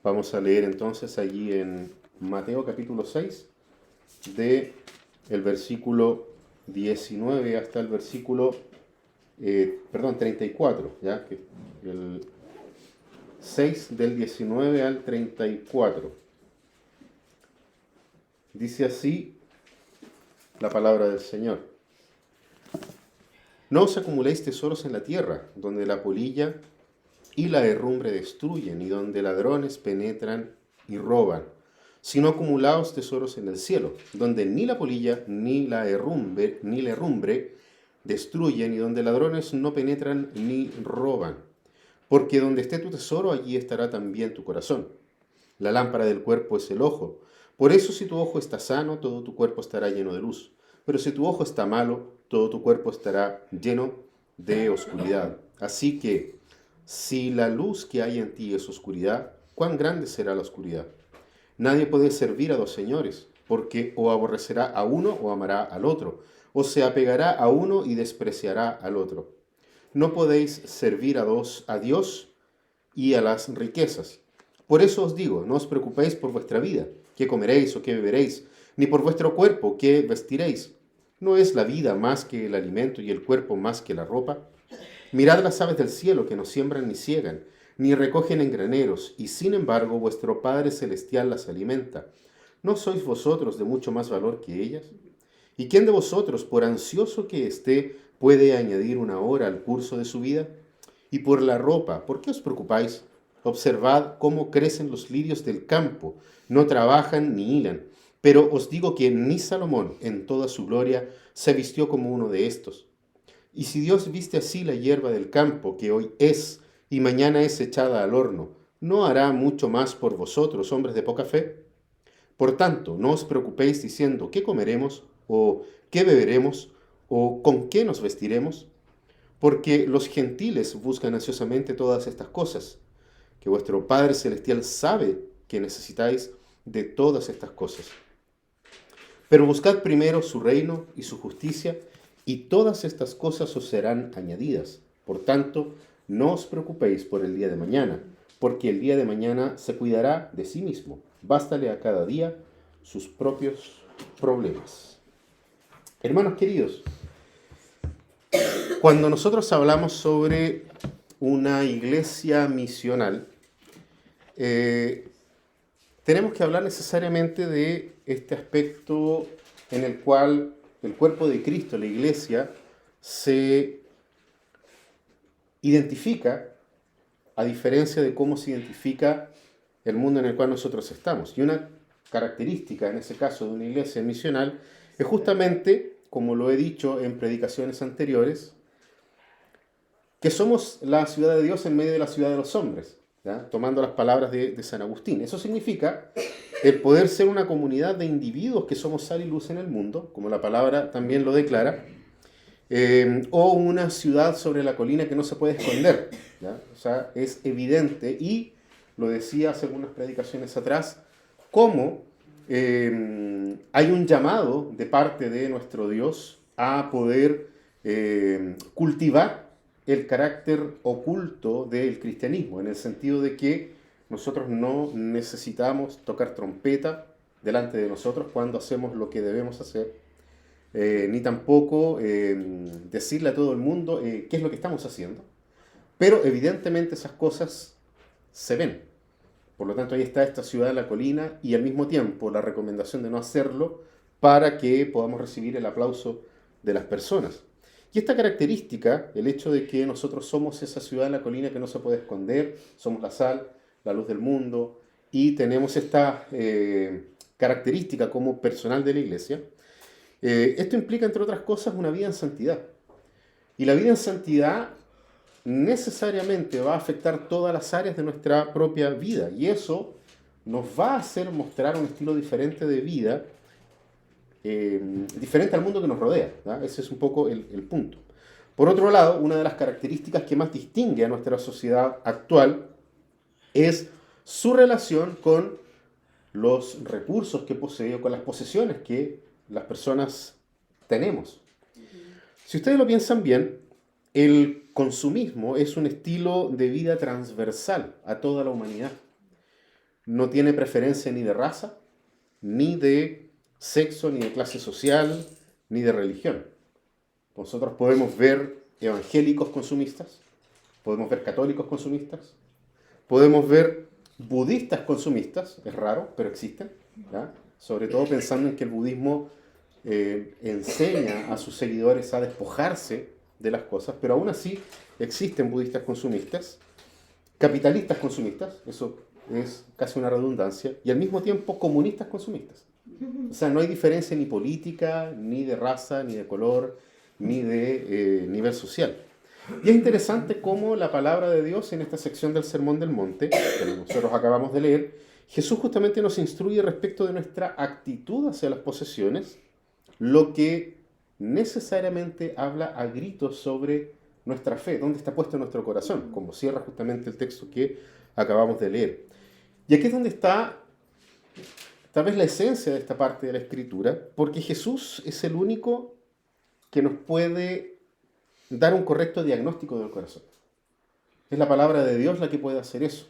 Vamos a leer entonces allí en Mateo capítulo 6, de el versículo 19 hasta el versículo, 34, ¿ya? El 6 del 19 al 34. Dice así la palabra del Señor. No os acumuléis tesoros en la tierra, donde la polilla y la herrumbre destruyen, y donde ladrones penetran y roban, sino acumulaos tesoros en el cielo, donde ni la polilla ni la herrumbre destruyen, y donde ladrones no penetran ni roban. Porque donde esté tu tesoro, allí estará también tu corazón. La lámpara del cuerpo es el ojo. Por eso si tu ojo está sano, todo tu cuerpo estará lleno de luz. Pero si tu ojo está malo, todo tu cuerpo estará lleno de oscuridad. Así que, si la luz que hay en ti es oscuridad, ¿cuán grande será la oscuridad? Nadie puede servir a dos señores, porque o aborrecerá a uno o amará al otro, o se apegará a uno y despreciará al otro. No podéis servir a Dios y a las riquezas. Por eso os digo, no os preocupéis por vuestra vida, qué comeréis o qué beberéis, ni por vuestro cuerpo, qué vestiréis. ¿No es la vida más que el alimento y el cuerpo más que la ropa? Mirad las aves del cielo, que no siembran ni ciegan, ni recogen en graneros, y sin embargo vuestro Padre Celestial las alimenta. ¿No sois vosotros de mucho más valor que ellas? ¿Y quién de vosotros, por ansioso que esté, puede añadir una hora al curso de su vida? Y por la ropa, ¿por qué os preocupáis? Observad cómo crecen los lirios del campo, no trabajan ni hilan. Pero os digo que ni Salomón, en toda su gloria, se vistió como uno de estos. Y si Dios viste así la hierba del campo, que hoy es y mañana es echada al horno, ¿no hará mucho más por vosotros, hombres de poca fe? Por tanto, no os preocupéis diciendo qué comeremos, o qué beberemos, o con qué nos vestiremos, porque los gentiles buscan ansiosamente todas estas cosas, que vuestro Padre Celestial sabe que necesitáis de todas estas cosas. Pero buscad primero su reino y su justicia, y todas estas cosas os serán añadidas. Por tanto, no os preocupéis por el día de mañana, porque el día de mañana se cuidará de sí mismo. Bástale a cada día sus propios problemas. Hermanos queridos, cuando nosotros hablamos sobre una iglesia misional, eh, tenemos que hablar necesariamente de este aspecto en el cual el cuerpo de Cristo, la iglesia, se identifica a diferencia de cómo se identifica el mundo en el cual nosotros estamos. Y una característica, en ese caso, de una iglesia misional es justamente, como lo he dicho en predicaciones anteriores, que somos la ciudad de Dios en medio de la ciudad de los hombres, ¿ya? Tomando las palabras de San Agustín. Eso significa el poder ser una comunidad de individuos que somos sal y luz en el mundo, como la palabra también lo declara, o una ciudad sobre la colina que no se puede esconder, ¿ya? O sea, es evidente, y lo decía hace algunas predicaciones atrás, cómo hay un llamado de parte de nuestro Dios a poder cultivar el carácter oculto del cristianismo, en el sentido de que nosotros no necesitamos tocar trompeta delante de nosotros cuando hacemos lo que debemos hacer, ni tampoco decirle a todo el mundo qué es lo que estamos haciendo, pero evidentemente esas cosas se ven. Por lo tanto, ahí está esta ciudad en la colina, y al mismo tiempo la recomendación de no hacerlo para que podamos recibir el aplauso de las personas. Y esta característica, el hecho de que nosotros somos esa ciudad en la colina que no se puede esconder, somos la sal, la luz del mundo, y tenemos esta característica como personal de la iglesia, esto implica, entre otras cosas, una vida en santidad. Y la vida en santidad necesariamente va a afectar todas las áreas de nuestra propia vida, y eso nos va a hacer mostrar un estilo diferente de vida, diferente al mundo que nos rodea, ¿verdad? Ese es un poco el punto. Por otro lado, una de las características que más distingue a nuestra sociedad actual es su relación con los recursos que posee, o con las posesiones que las personas tenemos. Si ustedes lo piensan bien, el consumismo es un estilo de vida transversal a toda la humanidad. no tiene preferencia ni de raza, ni de sexo, ni de clase social, ni de religión. Nosotros podemos ver evangélicos consumistas, podemos ver católicos consumistas, podemos ver budistas consumistas, es raro, pero existen, ¿ya? Sobre todo pensando en que el budismo enseña a sus seguidores a despojarse de las cosas, pero aún así existen budistas consumistas, capitalistas consumistas, eso es casi una redundancia, y al mismo tiempo comunistas consumistas. O sea, no hay diferencia ni política, ni de raza, ni de color, ni de nivel social. Y es interesante cómo la palabra de Dios en esta sección del Sermón del Monte, que nosotros acabamos de leer, Jesús justamente nos instruye respecto de nuestra actitud hacia las posesiones, lo que necesariamente habla a gritos sobre nuestra fe, dónde está puesto nuestro corazón, como cierra justamente el texto que acabamos de leer. Y aquí es donde está tal vez la esencia de esta parte de la Escritura, porque Jesús es el único que nos puede dar un correcto diagnóstico del corazón. Es la palabra de Dios la que puede hacer eso.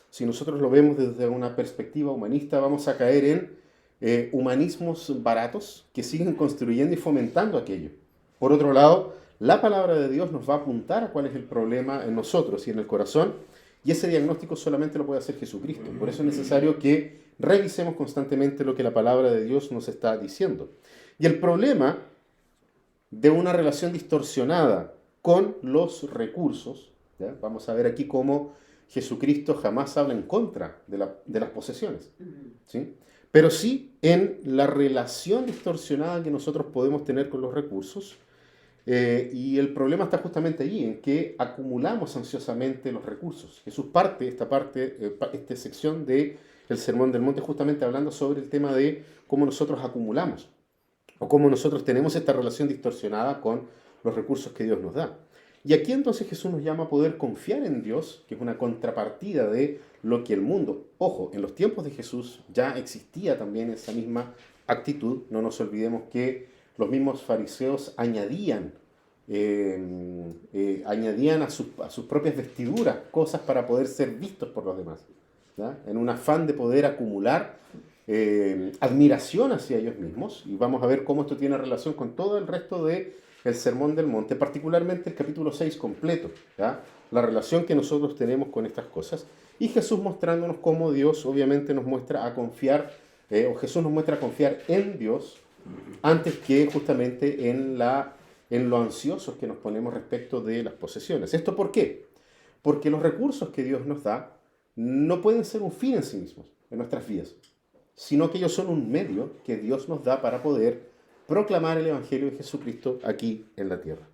Si nosotros lo vemos desde una perspectiva humanista, vamos a caer en humanismos baratos que siguen construyendo y fomentando aquello. Por otro lado, la palabra de Dios nos va a apuntar a cuál es el problema en nosotros y en el corazón, y ese diagnóstico solamente lo puede hacer Jesucristo. Por eso es necesario que revisemos constantemente lo que la palabra de Dios nos está diciendo. Y el problema de una relación distorsionada con los recursos, ¿ya? Vamos a ver aquí cómo Jesucristo jamás habla en contra de las posesiones, ¿sí? Pero sí en la relación distorsionada que nosotros podemos tener con los recursos, y el problema está justamente allí, en que acumulamos ansiosamente los recursos. Jesús parte esta sección del Sermón del Monte justamente hablando sobre el tema de cómo nosotros acumulamos, o cómo nosotros tenemos esta relación distorsionada con los recursos que Dios nos da. Y aquí entonces Jesús nos llama a poder confiar en Dios, que es una contrapartida de lo que el mundo, ojo, en los tiempos de Jesús ya existía también esa misma actitud. No nos olvidemos que los mismos fariseos añadían a sus propias vestiduras cosas para poder ser vistos por los demás, ¿ya? En un afán de poder acumular admiración hacia ellos mismos, y vamos a ver cómo esto tiene relación con todo el resto del Sermón del Monte, particularmente el capítulo 6 completo, ¿ya? La relación que nosotros tenemos con estas cosas, y Jesús mostrándonos cómo Dios obviamente nos muestra a confiar, o Jesús nos muestra a confiar en Dios antes que justamente en lo ansiosos que nos ponemos respecto de las posesiones. ¿Esto por qué? Porque los recursos que Dios nos da no pueden ser un fin en sí mismos, en nuestras vidas, sino que ellos son un medio que Dios nos da para poder proclamar el Evangelio de Jesucristo aquí en la tierra.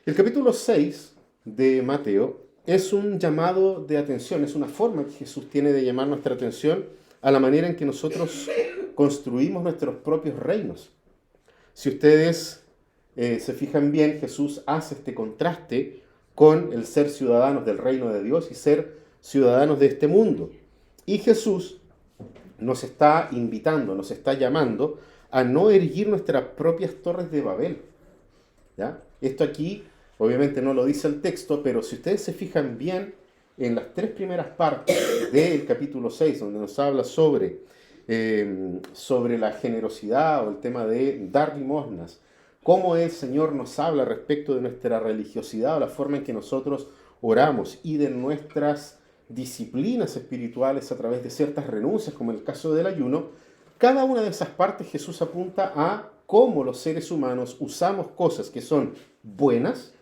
El capítulo 6 de Mateo es un llamado de atención, es una forma que Jesús tiene de llamar nuestra atención a la manera en que nosotros construimos nuestros propios reinos. Si ustedes se fijan bien, Jesús hace este contraste con el ser ciudadanos del reino de Dios y ser ciudadanos de este mundo. Y Jesús nos está invitando, nos está llamando a no erigir nuestras propias torres de Babel, ¿ya? Esto aquí, obviamente no lo dice el texto, pero si ustedes se fijan bien, en las tres primeras partes del capítulo 6, donde nos habla sobre la generosidad o el tema de dar limosnas, cómo el Señor nos habla respecto de nuestra religiosidad o la forma en que nosotros oramos y de nuestras disciplinas espirituales a través de ciertas renuncias, como en el caso del ayuno, cada una de esas partes Jesús apunta a cómo los seres humanos usamos cosas que son buenas,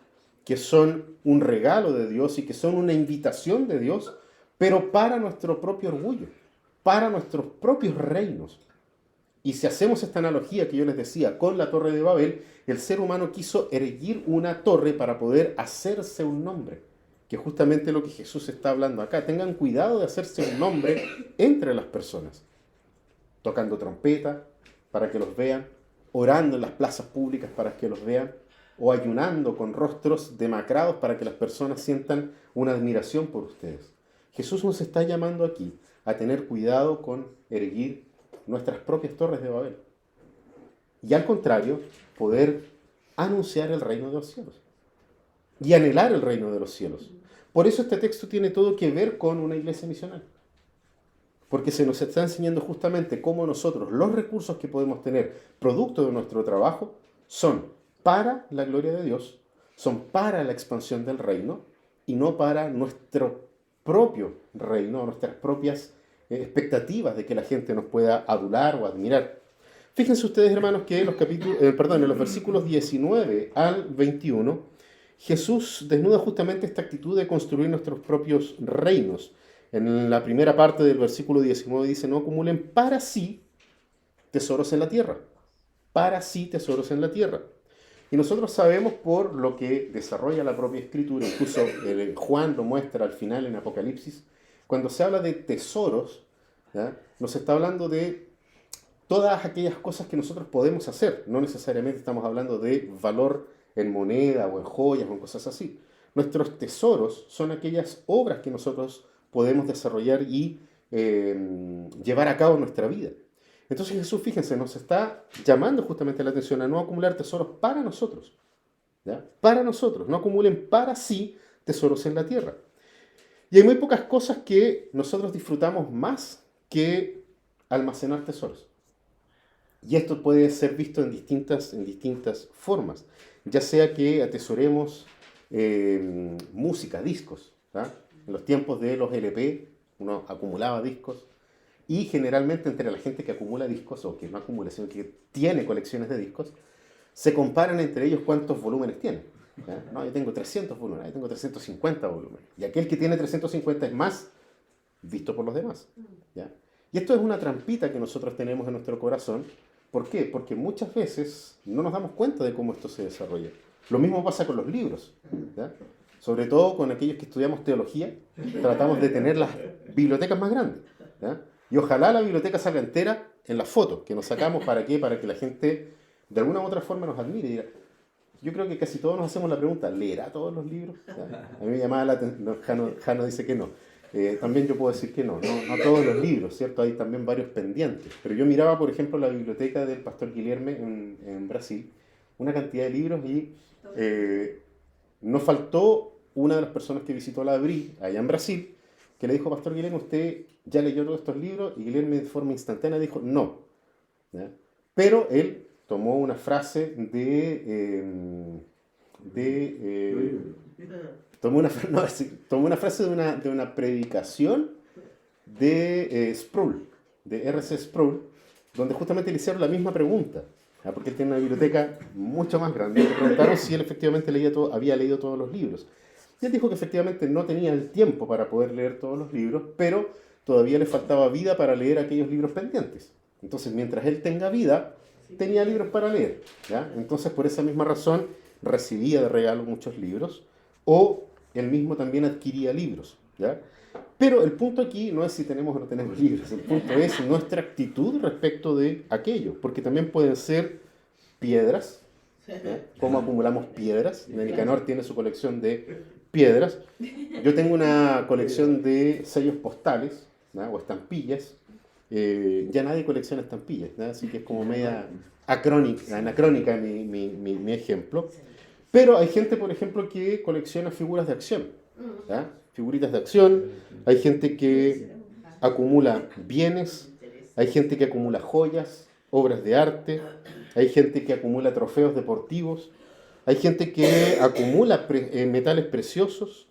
que son un regalo de Dios y que son una invitación de Dios, pero para nuestro propio orgullo, para nuestros propios reinos. Y si hacemos esta analogía que yo les decía con la Torre de Babel, el ser humano quiso erguir una torre para poder hacerse un nombre, que es justamente lo que Jesús está hablando acá. Tengan cuidado de hacerse un nombre entre las personas, tocando trompeta para que los vean, orando en las plazas públicas para que los vean, o ayunando con rostros demacrados para que las personas sientan una admiración por ustedes. Jesús nos está llamando aquí a tener cuidado con erguir nuestras propias torres de Babel. Y al contrario, poder anunciar el reino de los cielos y anhelar el reino de los cielos. Por eso este texto tiene todo que ver con una iglesia misional. porque se nos está enseñando justamente cómo nosotros, los recursos que podemos tener, producto de nuestro trabajo, son para la gloria de Dios, son para la expansión del reino y no para nuestro propio reino, nuestras propias expectativas de que la gente nos pueda adular o admirar. Fíjense ustedes, hermanos, que en los versículos 19 al 21, Jesús desnuda justamente esta actitud de construir nuestros propios reinos. En la primera parte del versículo 19 dice, no acumulen para sí tesoros en la tierra. Para sí tesoros en la tierra. Y nosotros sabemos por lo que desarrolla la propia Escritura, incluso Juan lo muestra al final en Apocalipsis, cuando se habla de tesoros, ¿ya? Nos está hablando de todas aquellas cosas que nosotros podemos hacer. No necesariamente estamos hablando de valor en moneda o en joyas o en cosas así. Nuestros tesoros son aquellas obras que nosotros podemos desarrollar y llevar a cabo en nuestra vida. Entonces Jesús, fíjense, nos está llamando justamente la atención a no acumular tesoros para nosotros. ¿Ya? Para nosotros, no acumulen para sí tesoros en la tierra. Y hay muy pocas cosas que nosotros disfrutamos más que almacenar tesoros. Y esto puede ser visto en distintas formas. Ya sea que atesoremos música, discos. ¿Ya? En los tiempos de los LP, uno acumulaba discos. Y generalmente entre la gente que acumula discos, o que no acumula, sino que tiene colecciones de discos, se comparan entre ellos cuántos volúmenes tienen. ¿Ya? No, yo tengo 300 volúmenes, yo tengo 350 volúmenes. Y aquel que tiene 350 es más visto por los demás. ¿Ya? Y esto es una trampita que nosotros tenemos en nuestro corazón. ¿Por qué? Porque muchas veces no nos damos cuenta de cómo esto se desarrolla. Lo mismo pasa con los libros. ¿Ya? Sobre todo con aquellos que estudiamos teología, tratamos de tener las bibliotecas más grandes. ¿Ya? Y ojalá la biblioteca salga entera en las fotos que nos sacamos. ¿Para qué? Para que la gente de alguna u otra forma nos admire y diga, yo creo que casi todos nos hacemos la pregunta, ¿leerá todos los libros? ¿Ya? A mí me llamaba la atención, no, Jano dice que no. También yo puedo decir que no todos los libros, ¿cierto? Hay también varios pendientes. Pero yo miraba, por ejemplo, la biblioteca del pastor Guilherme en Brasil, una cantidad de libros y nos faltó una de las personas que visitó la ABRI allá en Brasil, que le dijo, Pastor Guilherme, ¿usted ya leyó todos estos libros? Y Guilherme de forma instantánea dijo, no. ¿Ya? Pero él tomó una frase tomó una frase de una predicación de Sproul, de R.C. Sproul, donde justamente le hicieron la misma pregunta, ¿ya? Porque él tiene una biblioteca mucho más grande. Le preguntaron si él efectivamente había leído todos los libros. Y él dijo que efectivamente no tenía el tiempo para poder leer todos los libros, pero todavía le faltaba vida para leer aquellos libros pendientes. Entonces, mientras él tenga vida, tenía libros para leer. ¿Ya? Entonces, por esa misma razón, recibía de regalo muchos libros, o él mismo también adquiría libros. ¿Ya? Pero el punto aquí no es si tenemos o no tenemos libros, el punto es nuestra actitud respecto de aquello, porque también pueden ser piedras. ¿Ya? ¿Cómo acumulamos piedras? Nicanor tiene su colección de piedras. Yo tengo una colección de sellos postales, ¿no? O estampillas. Ya nadie colecciona estampillas, ¿no? Así que es como media anacrónica mi ejemplo. Pero hay gente, por ejemplo, que colecciona figuras de acción, ¿ya? Figuritas de acción. Hay gente que acumula bienes, hay gente que acumula joyas, obras de arte, hay gente que acumula trofeos deportivos, hay gente que acumula metales preciosos,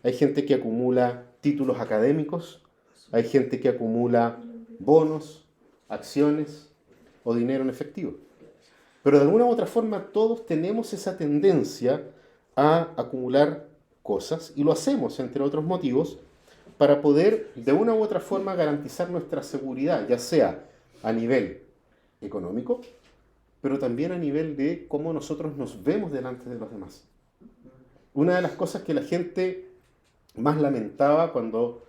hay gente que acumula títulos académicos, hay gente que acumula bonos, acciones o dinero en efectivo. Pero de alguna u otra forma todos tenemos esa tendencia a acumular cosas y lo hacemos, entre otros motivos, para poder de una u otra forma garantizar nuestra seguridad, ya sea a nivel económico, pero también a nivel de cómo nosotros nos vemos delante de los demás. Una de las cosas que la gente más lamentaba cuando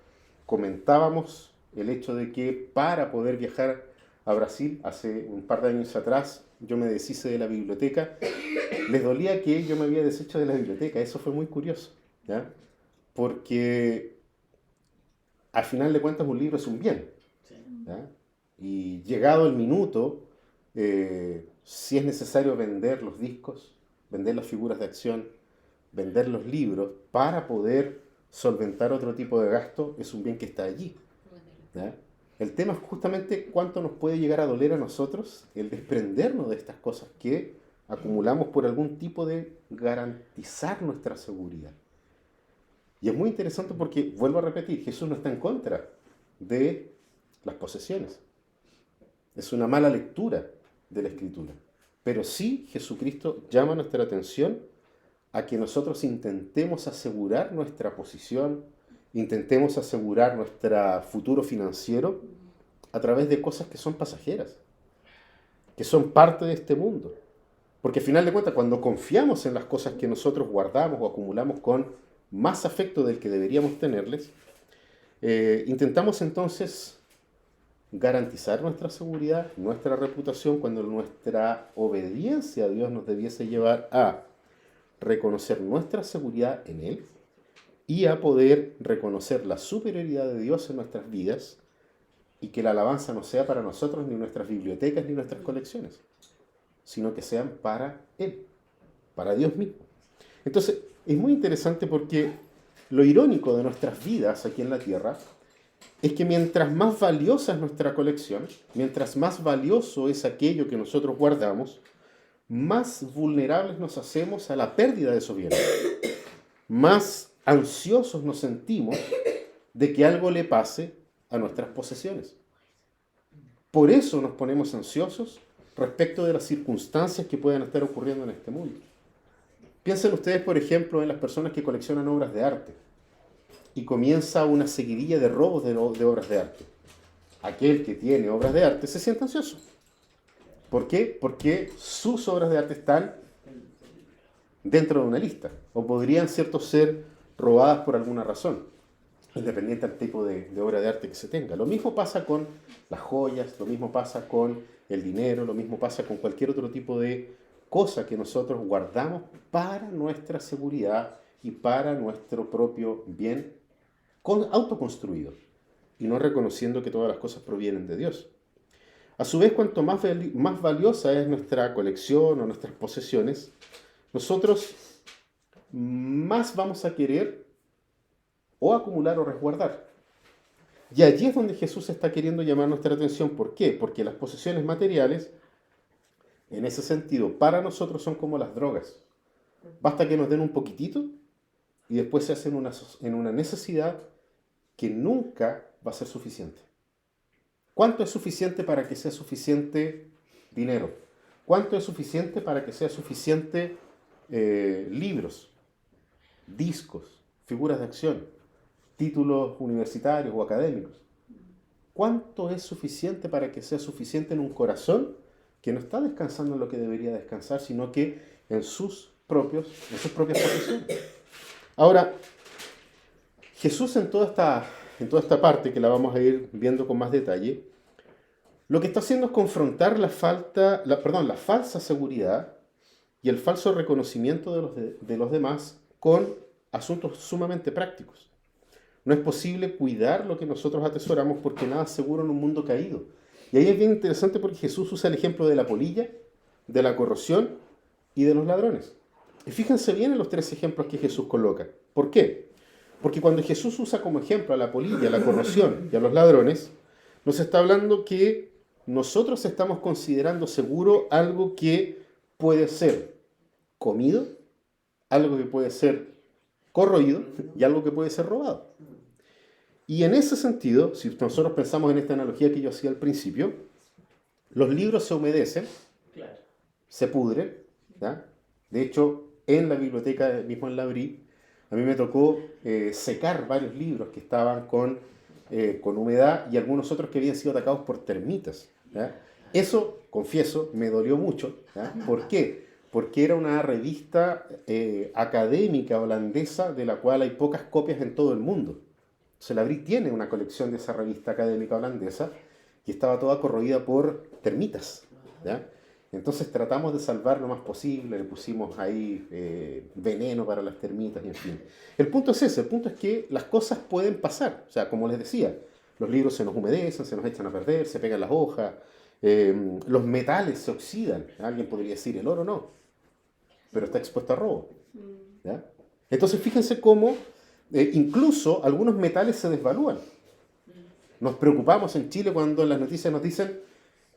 comentábamos el hecho de que para poder viajar a Brasil, hace un par de años atrás, yo me deshice de la biblioteca, les dolía que yo me había deshecho de la biblioteca. Eso fue muy curioso, ¿ya? Porque al final de cuentas un libro es un bien, ¿ya? Y llegado el minuto, si es necesario vender los discos, vender las figuras de acción, vender los libros para poder solventar otro tipo de gasto, es un bien que está allí, ¿ya? El tema es justamente cuánto nos puede llegar a doler a nosotros el desprendernos de estas cosas que acumulamos por algún tipo de garantizar nuestra seguridad. Y es muy interesante porque, vuelvo a repetir, Jesús no está en contra de las posesiones. Es una mala lectura de la Escritura. Pero sí Jesucristo llama nuestra atención a que nosotros intentemos asegurar nuestra posición, intentemos asegurar nuestro futuro financiero a través de cosas que son pasajeras, que son parte de este mundo. Porque al final de cuentas, cuando confiamos en las cosas que nosotros guardamos o acumulamos con más afecto del que deberíamos tenerles, intentamos entonces garantizar nuestra seguridad, nuestra reputación, cuando nuestra obediencia a Dios nos debiese llevar a reconocer nuestra seguridad en Él y a poder reconocer la superioridad de Dios en nuestras vidas y que la alabanza no sea para nosotros ni nuestras bibliotecas ni nuestras colecciones, sino que sean para Él, para Dios mismo. Entonces, es muy interesante porque lo irónico de nuestras vidas aquí en la tierra es que mientras más valiosa es nuestra colección, mientras más valioso es aquello que nosotros guardamos, más vulnerables nos hacemos a la pérdida de esos bienes. Más ansiosos nos sentimos de que algo le pase a nuestras posesiones. Por eso nos ponemos ansiosos respecto de las circunstancias que puedan estar ocurriendo en este mundo. Piensen ustedes, por ejemplo, en las personas que coleccionan obras de arte y comienza una seguidilla de robos de obras de arte. Aquel que tiene obras de arte se siente ansioso. ¿Por qué? Porque sus obras de arte están dentro de una lista o podrían, cierto, ser robadas por alguna razón, independiente del tipo de obra de arte que se tenga. Lo mismo pasa con las joyas, lo mismo pasa con el dinero, lo mismo pasa con cualquier otro tipo de cosa que nosotros guardamos para nuestra seguridad y para nuestro propio bien autoconstruido y no reconociendo que todas las cosas provienen de Dios. A su vez, cuanto más valiosa es nuestra colección o nuestras posesiones, nosotros más vamos a querer o acumular o resguardar. Y allí es donde Jesús está queriendo llamar nuestra atención. ¿Por qué? Porque las posesiones materiales, en ese sentido, para nosotros son como las drogas. Basta que nos den un poquitito y después se hacen en una necesidad que nunca va a ser suficiente. ¿Cuánto es suficiente para que sea suficiente dinero? ¿Cuánto es suficiente para que sea suficiente libros, discos, figuras de acción, títulos universitarios o académicos? ¿Cuánto es suficiente para que sea suficiente en un corazón que no está descansando en lo que debería descansar, sino que en sus propias posesiones? Ahora, Jesús en toda esta parte, que la vamos a ir viendo con más detalle, lo que está haciendo es confrontar la falsa seguridad y el falso reconocimiento de los demás con asuntos sumamente prácticos. No es posible cuidar lo que nosotros atesoramos porque nada es seguro en un mundo caído. Y ahí es bien interesante porque Jesús usa el ejemplo de la polilla, de la corrosión y de los ladrones. Y fíjense bien en los tres ejemplos que Jesús coloca. ¿Por qué? Porque cuando Jesús usa como ejemplo a la polilla, a la corrosión y a los ladrones, nos está hablando que nosotros estamos considerando seguro algo que puede ser comido, algo que puede ser corroído y algo que puede ser robado. Y en ese sentido, si nosotros pensamos en esta analogía que yo hacía al principio, los libros se humedecen, se pudren, ¿ya? De hecho, en la biblioteca, mismo en la Abrí, a mí me tocó secar varios libros que estaban con humedad y algunos otros que habían sido atacados por termitas, ¿ya? Eso, confieso, me dolió mucho, ¿ya? ¿Por qué? Porque era una revista académica holandesa de la cual hay pocas copias en todo el mundo. Entonces, la Abrí tiene una colección de esa revista académica holandesa y estaba toda corroída por termitas, ¿ya? Entonces tratamos de salvar lo más posible, le pusimos ahí veneno para las termitas y en fin. El punto es ese, el punto es que las cosas pueden pasar. O sea, como les decía, los libros se nos humedecen, se nos echan a perder, se pegan las hojas, los metales se oxidan. Alguien podría decir, el oro no, pero está expuesto a robo, ¿ya? Entonces fíjense cómo incluso algunos metales se desvalúan. Nos preocupamos en Chile cuando en las noticias nos dicen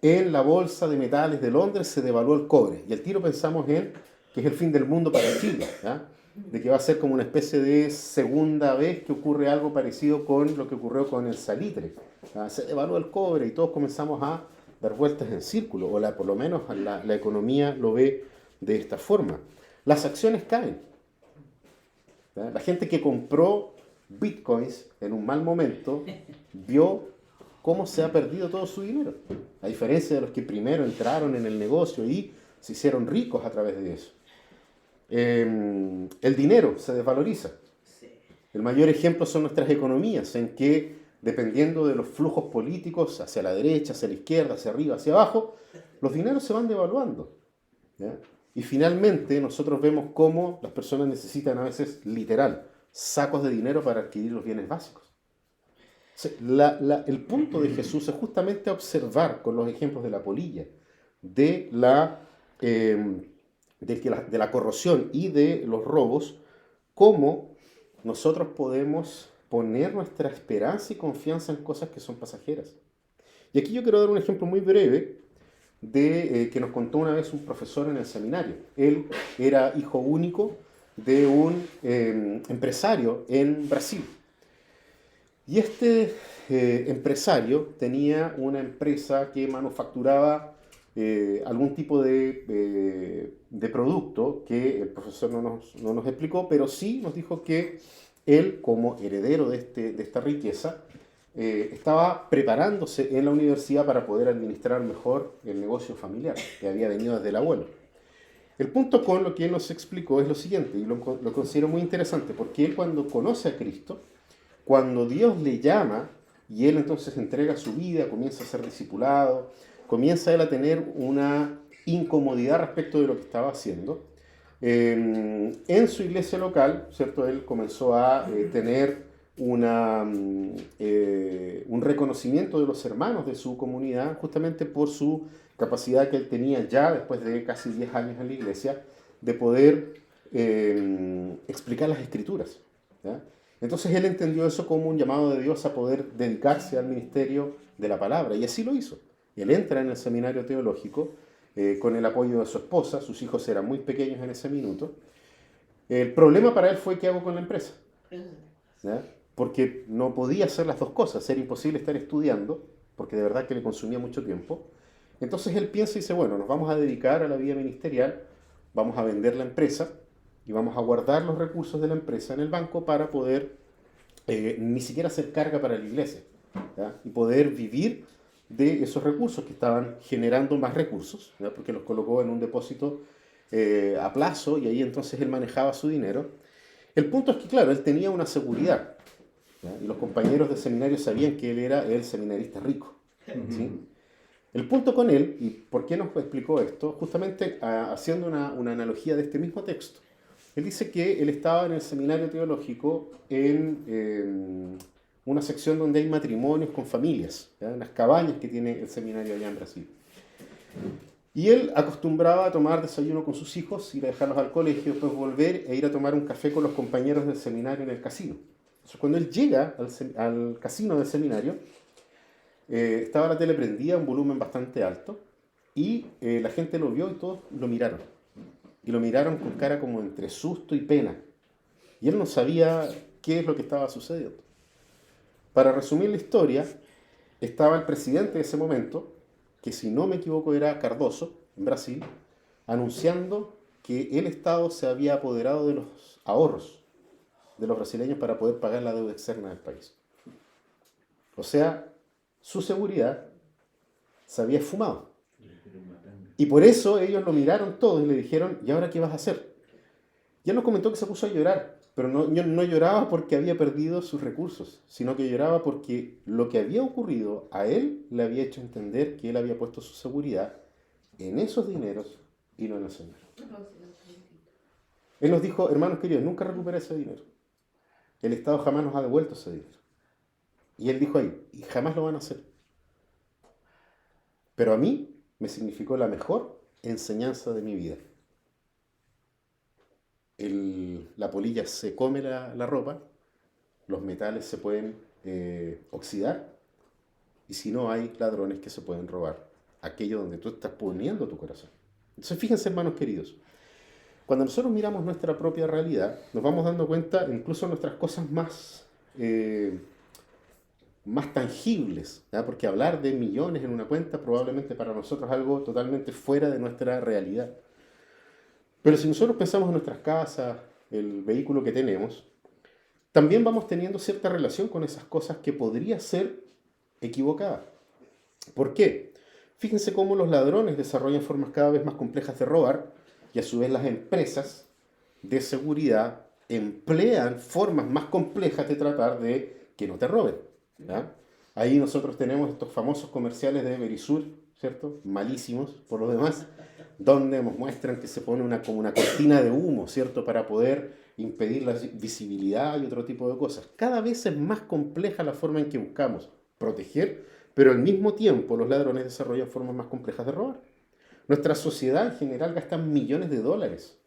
en la bolsa de metales de Londres se devaluó el cobre. Y al tiro pensamos en que es el fin del mundo para Chile, ¿ya? De que va a ser como una especie de segunda vez que ocurre algo parecido con lo que ocurrió con el salitre. ¿Ya? Se devaluó el cobre y todos comenzamos a dar vueltas en círculo, o por lo menos la economía lo ve de esta forma. Las acciones caen. ¿Ya? La gente que compró bitcoins en un mal momento vio cómo se ha perdido todo su dinero. A diferencia de los que primero entraron en el negocio y se hicieron ricos a través de eso. El dinero se desvaloriza. El mayor ejemplo son nuestras economías, en que dependiendo de los flujos políticos hacia la derecha, hacia la izquierda, hacia arriba, hacia abajo, los dineros se van devaluando. ¿Ya? Y finalmente nosotros vemos cómo las personas necesitan a veces, literal, sacos de dinero para adquirir los bienes básicos. El punto de Jesús es justamente observar con los ejemplos de la polilla, de la corrosión y de los robos, cómo nosotros podemos poner nuestra esperanza y confianza en cosas que son pasajeras. Y aquí yo quiero dar un ejemplo muy breve que nos contó una vez un profesor en el seminario. Él era hijo único de un empresario en Brasil. Y este empresario tenía una empresa que manufacturaba algún tipo de producto que el profesor no nos explicó, pero sí nos dijo que él, como heredero de esta riqueza, estaba preparándose en la universidad para poder administrar mejor el negocio familiar que había venido desde el abuelo. El punto con lo que él nos explicó es lo siguiente, y lo considero muy interesante, porque él cuando conoce a Cristo, cuando Dios le llama y él entonces entrega su vida, comienza a ser discipulado, comienza él a tener una incomodidad respecto de lo que estaba haciendo, en su iglesia local, ¿cierto? Él comenzó a tener un reconocimiento de los hermanos de su comunidad, justamente por su capacidad que él tenía ya después de casi 10 años en la iglesia, de poder explicar las escrituras, ¿ya? Entonces él entendió eso como un llamado de Dios a poder dedicarse al ministerio de la palabra, y así lo hizo. Él entra en el seminario teológico con el apoyo de su esposa, sus hijos eran muy pequeños en ese minuto. El problema para él fue qué hago con la empresa, ¿ya? Porque no podía hacer las dos cosas, era imposible estar estudiando, porque de verdad que le consumía mucho tiempo. Entonces él piensa y dice, bueno, nos vamos a dedicar a la vida ministerial, vamos a vender la empresa, y vamos a guardar los recursos de la empresa en el banco para poder ni siquiera hacer carga para la iglesia, ¿ya? Y poder vivir de esos recursos que estaban generando más recursos, ¿ya? Porque los colocó en un depósito a plazo y ahí entonces él manejaba su dinero. El punto es que, claro, él tenía una seguridad, ¿ya? Y los compañeros de seminario sabían que él era el seminarista rico, ¿sí? El punto con él, y por qué nos explicó esto, justamente haciendo una analogía de este mismo texto. Él dice que él estaba en el seminario teológico en una sección donde hay matrimonios con familias, ¿ya? En las cabañas que tiene el seminario allá en Brasil. Y él acostumbraba a tomar desayuno con sus hijos, ir a dejarlos al colegio, después volver e ir a tomar un café con los compañeros del seminario en el casino. Entonces, cuando él llega al casino del seminario, estaba la tele prendida, un volumen bastante alto, y la gente lo vio y todos lo miraron. Y lo miraron con cara como entre susto y pena. Y él no sabía qué es lo que estaba sucediendo. Para resumir la historia, estaba el presidente de ese momento, que si no me equivoco era Cardoso, en Brasil, anunciando que el Estado se había apoderado de los ahorros de los brasileños para poder pagar la deuda externa del país. O sea, su seguridad se había esfumado. Y por eso ellos lo miraron todos y le dijeron, ¿y ahora qué vas a hacer? Y él nos comentó que se puso a llorar, pero no lloraba porque había perdido sus recursos, sino que lloraba porque lo que había ocurrido a él le había hecho entender que él había puesto su seguridad en esos dineros y no en el Señor. Él nos dijo, hermanos queridos, nunca recuperé ese dinero. El Estado jamás nos ha devuelto ese dinero. Y él dijo ahí, y jamás lo van a hacer. Pero a mí me significó la mejor enseñanza de mi vida. La polilla se come la ropa, los metales se pueden oxidar, y si no hay ladrones que se pueden robar aquello donde tú estás poniendo tu corazón. Entonces fíjense, hermanos queridos, cuando nosotros miramos nuestra propia realidad, nos vamos dando cuenta incluso nuestras cosas más tangibles, ¿ya? Porque hablar de millones en una cuenta probablemente para nosotros es algo totalmente fuera de nuestra realidad. Pero si nosotros pensamos en nuestras casas, el vehículo que tenemos, también vamos teniendo cierta relación con esas cosas que podría ser equivocada. ¿Por qué? Fíjense cómo los ladrones desarrollan formas cada vez más complejas de robar y a su vez las empresas de seguridad emplean formas más complejas de tratar de que no te roben, ¿ya? Ahí nosotros tenemos estos famosos comerciales de Verisur, ¿cierto? Malísimos por lo demás, donde nos muestran que se pone como una cortina de humo, ¿cierto? Para poder impedir la visibilidad y otro tipo de cosas. Cada vez es más compleja la forma en que buscamos proteger, pero al mismo tiempo los ladrones desarrollan formas más complejas de robar. Nuestra sociedad en general gasta millones de dólares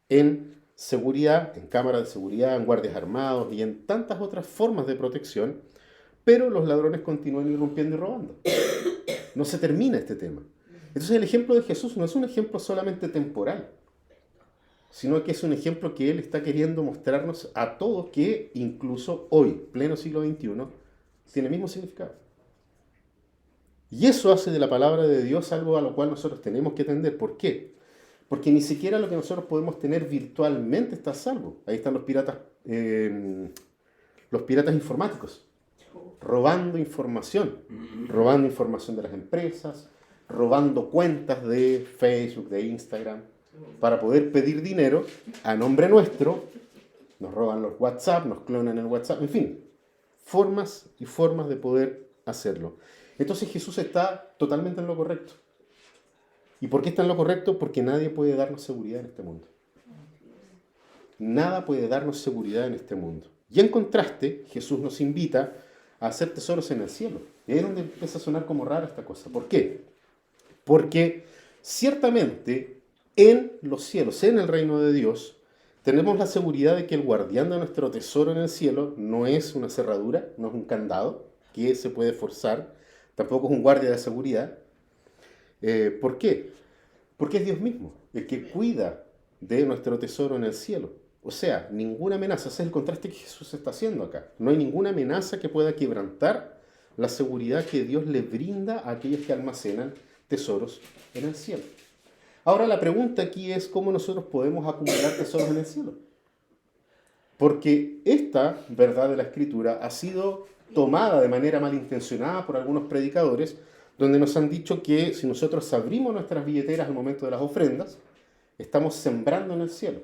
en seguridad, en cámaras de seguridad, en guardias armados y en tantas otras formas de protección, pero los ladrones continúan irrumpiendo y robando. No se termina este tema. Entonces el ejemplo de Jesús no es un ejemplo solamente temporal, sino que es un ejemplo que Él está queriendo mostrarnos a todos que incluso hoy, pleno siglo XXI, tiene el mismo significado. Y eso hace de la palabra de Dios algo a lo cual nosotros tenemos que atender. ¿Por qué? Porque ni siquiera lo que nosotros podemos tener virtualmente está a salvo. Ahí están los piratas informáticos, robando información de las empresas, robando cuentas de Facebook, de Instagram, para poder pedir dinero a nombre nuestro. Nos roban los WhatsApp, nos clonan el WhatsApp, en fin, formas y formas de poder hacerlo. Entonces Jesús está totalmente en lo correcto. ¿Y por qué está en lo correcto? Porque nadie puede darnos seguridad en este mundo. Nada puede darnos seguridad en este mundo. Y en contraste, Jesús nos invita a hacer tesoros en el cielo. Y ahí es donde empieza a sonar como rara esta cosa. ¿Por qué? Porque ciertamente en los cielos, en el reino de Dios, tenemos la seguridad de que el guardián de nuestro tesoro en el cielo no es una cerradura, no es un candado que se puede forzar, tampoco es un guardia de seguridad. ¿Por qué? Porque es Dios mismo el que cuida de nuestro tesoro en el cielo. O sea, ninguna amenaza, ese es el contraste que Jesús está haciendo acá. No hay ninguna amenaza que pueda quebrantar la seguridad que Dios le brinda a aquellos que almacenan tesoros en el cielo. Ahora la pregunta aquí es cómo nosotros podemos acumular tesoros en el cielo. Porque esta verdad de la Escritura ha sido tomada de manera malintencionada por algunos predicadores, donde nos han dicho que si nosotros abrimos nuestras billeteras al momento de las ofrendas, estamos sembrando en el cielo,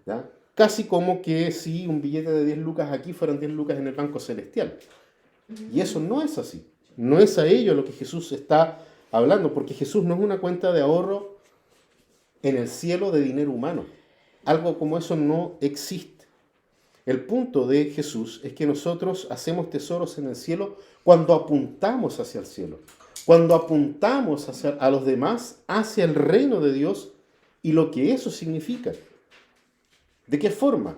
¿ya? Casi como que si un billete de 10 lucas aquí fueran 10 lucas en el banco celestial. Y eso no es así. No es a ello lo que Jesús está hablando, porque Jesús no es una cuenta de ahorro en el cielo de dinero humano. Algo como eso no existe. El punto de Jesús es que nosotros hacemos tesoros en el cielo cuando apuntamos hacia el cielo, cuando apuntamos a los demás, hacia el reino de Dios y lo que eso significa. ¿De qué forma?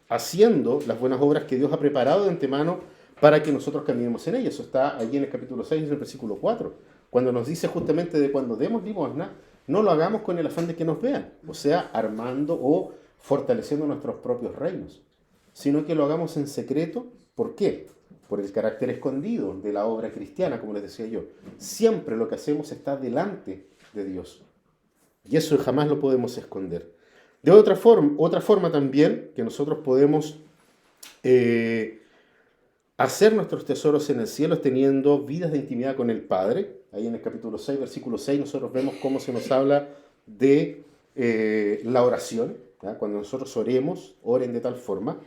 Haciendo las buenas obras que Dios ha preparado de antemano para que nosotros caminemos en ellas. Eso está allí en el capítulo 6, en el versículo 4, cuando nos dice justamente de cuando demos limosna, no lo hagamos con el afán de que nos vean, o sea, armando o fortaleciendo nuestros propios reinos, sino que lo hagamos en secreto. ¿Por qué? Por el carácter escondido de la obra cristiana, como les decía yo. Siempre lo que hacemos está delante de Dios. Y eso jamás lo podemos esconder. De otra forma también, que nosotros podemos hacer nuestros tesoros en el cielo es teniendo vidas de intimidad con el Padre. Ahí en el capítulo 6, versículo 6, nosotros vemos cómo se nos habla de la oración, ¿ya? Cuando nosotros oremos, oren de tal forma.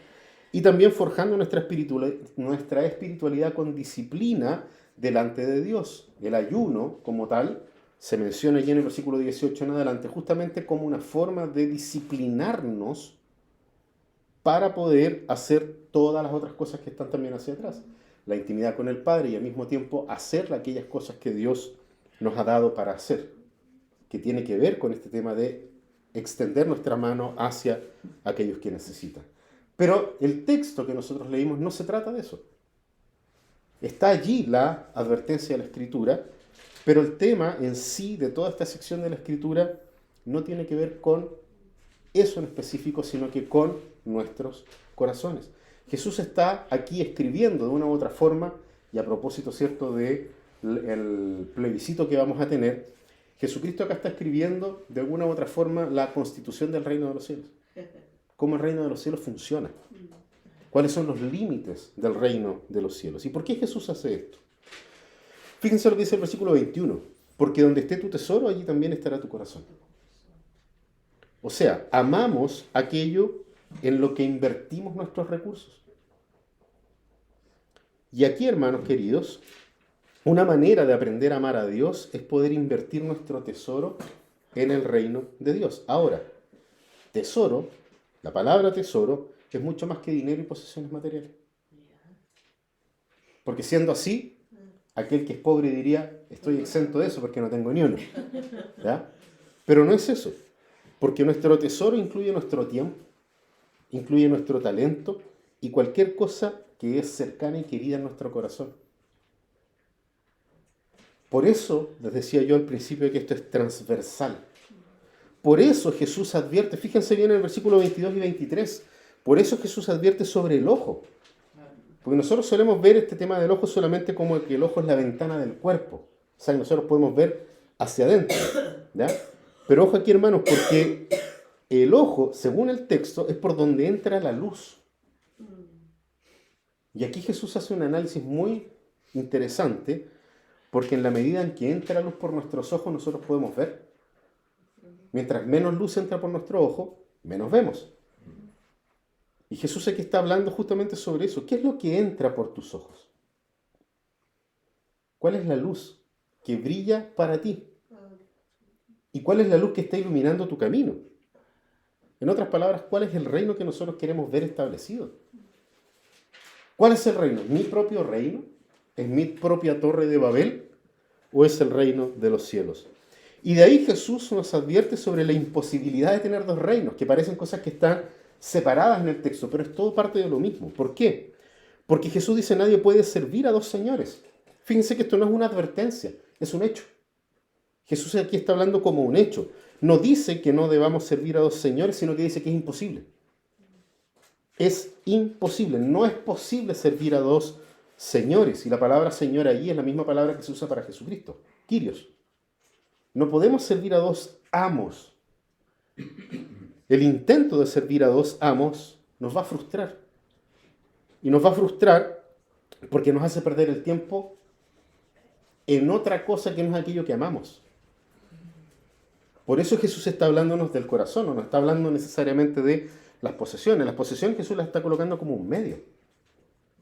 Y también forjando nuestra espiritualidad con disciplina delante de Dios. El ayuno, como tal, se menciona allí en el versículo 18 en adelante, justamente como una forma de disciplinarnos para poder hacer todas las otras cosas que están también hacia atrás. La intimidad con el Padre y al mismo tiempo hacer aquellas cosas que Dios nos ha dado para hacer, que tiene que ver con este tema de extender nuestra mano hacia aquellos que necesitan. Pero el texto que nosotros leímos no se trata de eso. Está allí la advertencia de la Escritura, pero el tema en sí de toda esta sección de la Escritura no tiene que ver con eso en específico, sino que con nuestros corazones. Jesús está aquí escribiendo de una u otra forma, y a propósito, ¿cierto?, de el plebiscito que vamos a tener, Jesucristo acá está escribiendo de alguna u otra forma la constitución del reino de los cielos. Cómo el reino de los cielos funciona. ¿Cuáles son los límites del reino de los cielos? ¿Y por qué Jesús hace esto? Fíjense lo que dice el versículo 21. Porque donde esté tu tesoro, allí también estará tu corazón. O sea, amamos aquello en lo que invertimos nuestros recursos. Y aquí, hermanos queridos, una manera de aprender a amar a Dios es poder invertir nuestro tesoro en el reino de Dios. Ahora, tesoro, la palabra tesoro, es mucho más que dinero y posesiones materiales. Porque siendo así, aquel que es pobre diría, estoy exento de eso porque no tengo ni uno. ¿Ya? Pero no es eso. Porque nuestro tesoro incluye nuestro tiempo, incluye nuestro talento y cualquier cosa que es cercana y querida en nuestro corazón. Por eso, les decía yo al principio que esto es transversal. Por eso Jesús advierte, fíjense bien en el versículo 22 y 23, por eso Jesús advierte sobre el ojo. Porque nosotros solemos ver este tema del ojo solamente como que el ojo es la ventana del cuerpo. O sea, nosotros podemos ver hacia adentro. ¿Ya? Pero ojo aquí, hermanos, porque el ojo, según el texto, es por donde entra la luz. Y aquí Jesús hace un análisis muy interesante, porque en la medida en que entra luz por nuestros ojos, nosotros podemos ver. Mientras menos luz entra por nuestro ojo, menos vemos. Y Jesús aquí está hablando justamente sobre eso. ¿Qué es lo que entra por tus ojos? ¿Cuál es la luz que brilla para ti? ¿Y cuál es la luz que está iluminando tu camino? En otras palabras, ¿cuál es el reino que nosotros queremos ver establecido? ¿Cuál es el reino? ¿Mi propio reino? ¿Es mi propia torre de Babel? ¿O es el reino de los cielos? Y de ahí Jesús nos advierte sobre la imposibilidad de tener dos reinos, que parecen cosas que están separadas en el texto, pero es todo parte de lo mismo. ¿Por qué? Porque Jesús dice, nadie puede servir a dos señores. Fíjense que esto no es una advertencia, es un hecho. Jesús aquí está hablando como un hecho. No dice que no debamos servir a dos señores, sino que dice que es imposible. Es imposible, no es posible servir a dos señores. Y la palabra señor allí es la misma palabra que se usa para Jesucristo, Kyrios. No podemos servir a dos amos. El intento de servir a dos amos nos va a frustrar. Y nos va a frustrar porque nos hace perder el tiempo en otra cosa que no es aquello que amamos. Por eso Jesús está hablándonos del corazón, no nos está hablando necesariamente de las posesiones. Las posesiones Jesús las está colocando como un medio.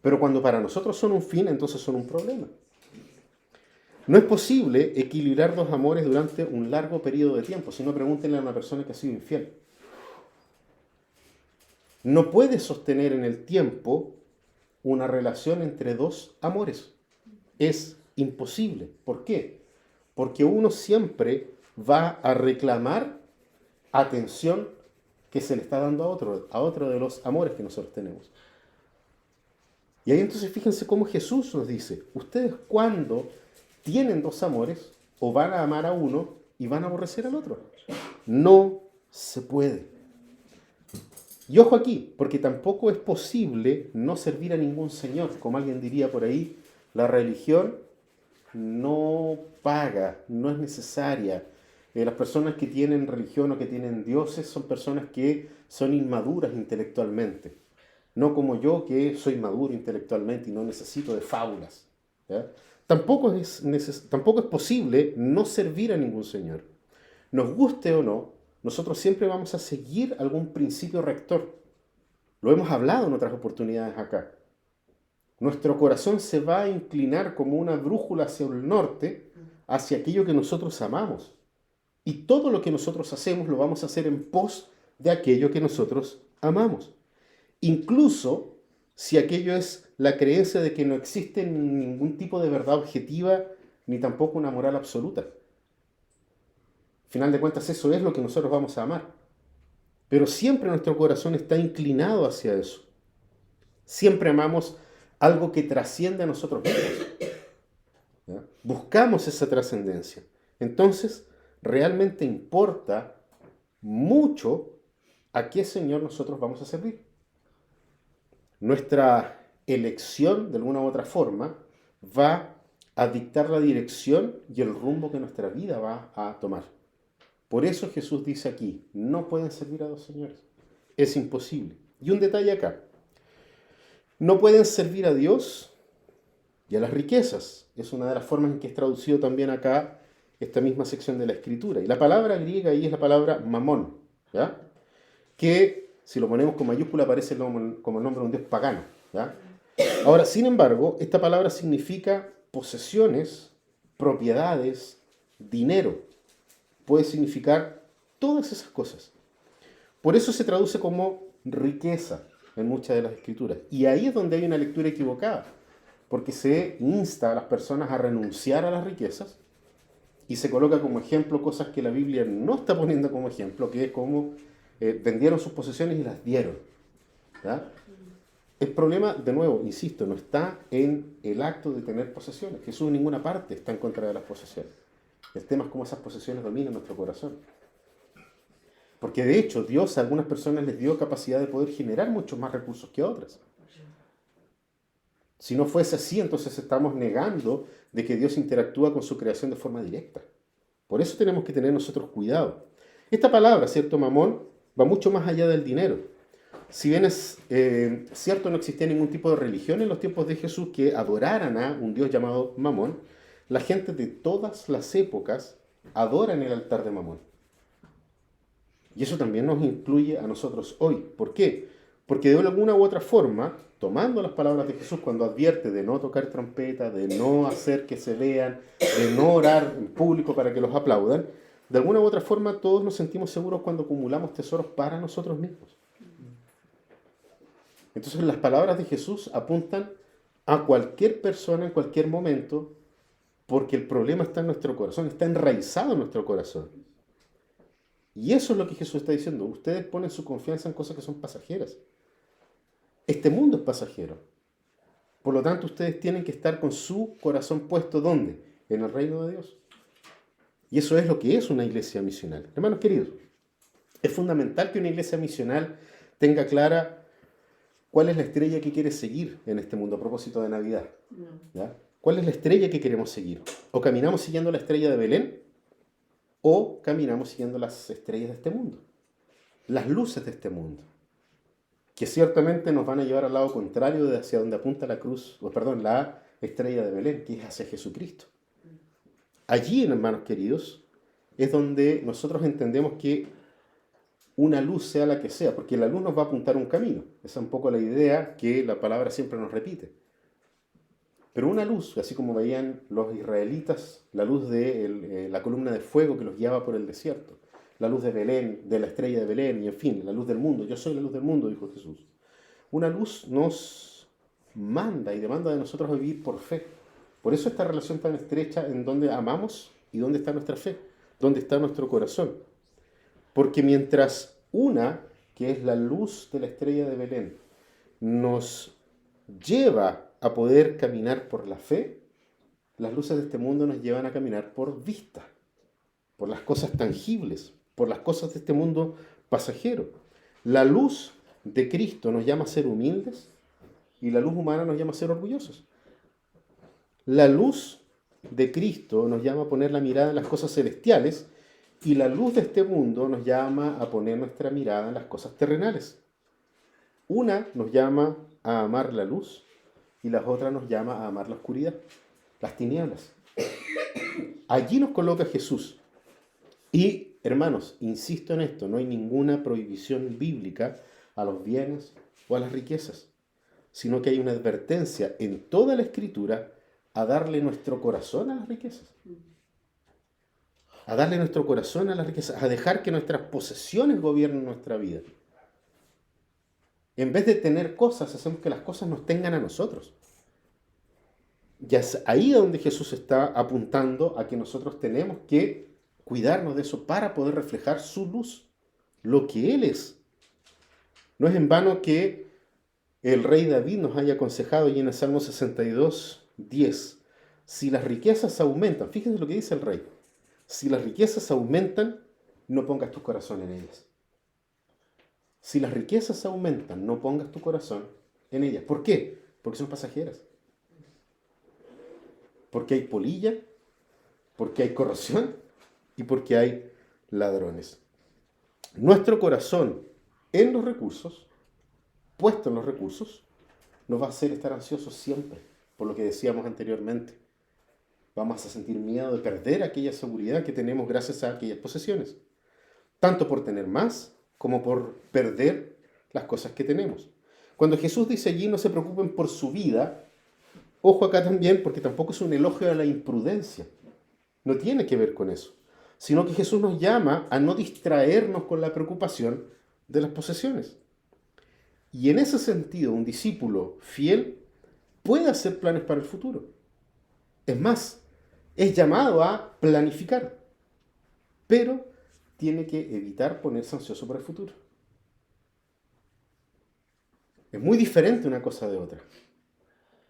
Pero cuando para nosotros son un fin, entonces son un problema. No es posible equilibrar dos amores durante un largo periodo de tiempo. Si no, pregúntenle a una persona que ha sido infiel. No puede sostener en el tiempo una relación entre dos amores. Es imposible. ¿Por qué? Porque uno siempre va a reclamar atención que se le está dando a otro de los amores que nosotros tenemos. Y ahí entonces fíjense cómo Jesús nos dice, ustedes cuando tienen dos amores, o van a amar a uno y van a aborrecer al otro. No se puede. Y ojo aquí, porque tampoco es posible no servir a ningún señor. Como alguien diría por ahí, la religión no paga, no es necesaria. Las personas que tienen religión o que tienen dioses son personas que son inmaduras intelectualmente. No como yo, que soy maduro intelectualmente y no necesito de fábulas. ¿Ya? Tampoco es posible no servir a ningún señor. Nos guste o no, nosotros siempre vamos a seguir algún principio rector. Lo hemos hablado en otras oportunidades acá. Nuestro corazón se va a inclinar como una brújula hacia el norte, hacia aquello que nosotros amamos. Y todo lo que nosotros hacemos lo vamos a hacer en pos de aquello que nosotros amamos. Incluso si aquello es la creencia de que no existe ningún tipo de verdad objetiva, ni tampoco una moral absoluta. Al final de cuentas, eso es lo que nosotros vamos a amar. Pero siempre nuestro corazón está inclinado hacia eso. Siempre amamos algo que trasciende a nosotros mismos. ¿Ya? Buscamos esa trascendencia. Entonces, realmente importa mucho a qué Señor nosotros vamos a servir. Nuestra elección, de alguna u otra forma, va a dictar la dirección y el rumbo que nuestra vida va a tomar. Por eso Jesús dice aquí, no pueden servir a dos señores. Es imposible. Y un detalle acá. No pueden servir a Dios y a las riquezas. Es una de las formas en que es traducido también acá esta misma sección de la Escritura. Y la palabra griega ahí es la palabra mamón, ¿ya? Que si lo ponemos con mayúscula aparece como el nombre de un dios pagano, ¿ya? Ahora, sin embargo, esta palabra significa posesiones, propiedades, dinero. Puede significar todas esas cosas. Por eso se traduce como riqueza en muchas de las escrituras. Y ahí es donde hay una lectura equivocada, porque se insta a las personas a renunciar a las riquezas y se coloca como ejemplo cosas que la Biblia no está poniendo como ejemplo, que es como vendieron sus posesiones y las dieron. ¿Ya? El problema, de nuevo, insisto, no está en el acto de tener posesiones. Jesús en ninguna parte está en contra de las posesiones. El tema es cómo esas posesiones dominan nuestro corazón. Porque de hecho, Dios a algunas personas les dio capacidad de poder generar muchos más recursos que a otras. Si no fuese así, entonces estamos negando de que Dios interactúa con su creación de forma directa. Por eso tenemos que tener nosotros cuidado. Esta palabra, ¿cierto, mamón? Va mucho más allá del dinero. Si bien es cierto, no existía ningún tipo de religión en los tiempos de Jesús que adoraran a un dios llamado Mamón, la gente de todas las épocas adoran el altar de Mamón. Y eso también nos incluye a nosotros hoy. ¿Por qué? Porque de alguna u otra forma, tomando las palabras de Jesús cuando advierte de no tocar trompeta, de no hacer que se vean, de no orar en público para que los aplaudan, de alguna u otra forma todos nos sentimos seguros cuando acumulamos tesoros para nosotros mismos. Entonces las palabras de Jesús apuntan a cualquier persona en cualquier momento, porque el problema está en nuestro corazón, está enraizado en nuestro corazón. Y eso es lo que Jesús está diciendo. Ustedes ponen su confianza en cosas que son pasajeras. Este mundo es pasajero. Por lo tanto, ustedes tienen que estar con su corazón puesto ¿dónde? En el reino de Dios. Y eso es lo que es una iglesia misional. Hermanos queridos, es fundamental que una iglesia misional tenga clara cuál es la estrella que quiere seguir en este mundo a propósito de Navidad. ¿Ya? ¿Cuál es la estrella que queremos seguir? ¿O caminamos siguiendo la estrella de Belén? ¿O caminamos siguiendo las estrellas de este mundo? Las luces de este mundo. Que ciertamente nos van a llevar al lado contrario de hacia donde apunta la cruz, la estrella de Belén, que es hacia Jesucristo. Allí, hermanos queridos, es donde nosotros entendemos que una luz sea la que sea, porque la luz nos va a apuntar un camino. Esa es un poco la idea que la palabra siempre nos repite. Pero una luz, así como veían los israelitas, la luz de la columna de fuego que los guiaba por el desierto, la luz de Belén, de la estrella de Belén, y en fin, la luz del mundo. Yo soy la luz del mundo, dijo Jesús. Una luz nos manda y demanda de nosotros a vivir por fe. Por eso esta relación tan estrecha en donde amamos y dónde está nuestra fe, dónde está nuestro corazón. Porque mientras una, que es la luz de la estrella de Belén, nos lleva a poder caminar por la fe, las luces de este mundo nos llevan a caminar por vista, por las cosas tangibles, por las cosas de este mundo pasajero. La luz de Cristo nos llama a ser humildes y la luz humana nos llama a ser orgullosos. La luz de Cristo nos llama a poner la mirada en las cosas celestiales y la luz de este mundo nos llama a poner nuestra mirada en las cosas terrenales. Una nos llama a amar la luz y la otra nos llama a amar la oscuridad, las tinieblas. Allí nos coloca Jesús. Y, hermanos, insisto en esto, no hay ninguna prohibición bíblica a los bienes o a las riquezas, sino que hay una advertencia en toda la Escritura a darle nuestro corazón a las riquezas. A darle nuestro corazón a las riquezas, a dejar que nuestras posesiones gobiernen nuestra vida. En vez de tener cosas, hacemos que las cosas nos tengan a nosotros. Y es ahí donde Jesús está apuntando a que nosotros tenemos que cuidarnos de eso para poder reflejar su luz, lo que Él es. No es en vano que el rey David nos haya aconsejado y en el Salmo 62:10, si las riquezas aumentan, fíjense lo que dice el rey, si las riquezas aumentan, no pongas tu corazón en ellas. Si las riquezas aumentan, no pongas tu corazón en ellas. ¿Por qué? Porque son pasajeras. Porque hay polilla, porque hay corrosión y porque hay ladrones. Nuestro corazón en los recursos, puesto en los recursos, nos va a hacer estar ansiosos siempre, por lo que decíamos anteriormente. Vamos a sentir miedo de perder aquella seguridad que tenemos gracias a aquellas posesiones, tanto por tener más como por perder las cosas que tenemos. Cuando Jesús dice allí no se preocupen por su vida, ojo acá también porque tampoco es un elogio a la imprudencia, no tiene que ver con eso, sino que Jesús nos llama a no distraernos con la preocupación de las posesiones. Y en ese sentido, un discípulo fiel puede hacer planes para el futuro. Es más, es llamado a planificar, pero tiene que evitar ponerse ansioso por el futuro. Es muy diferente una cosa de otra.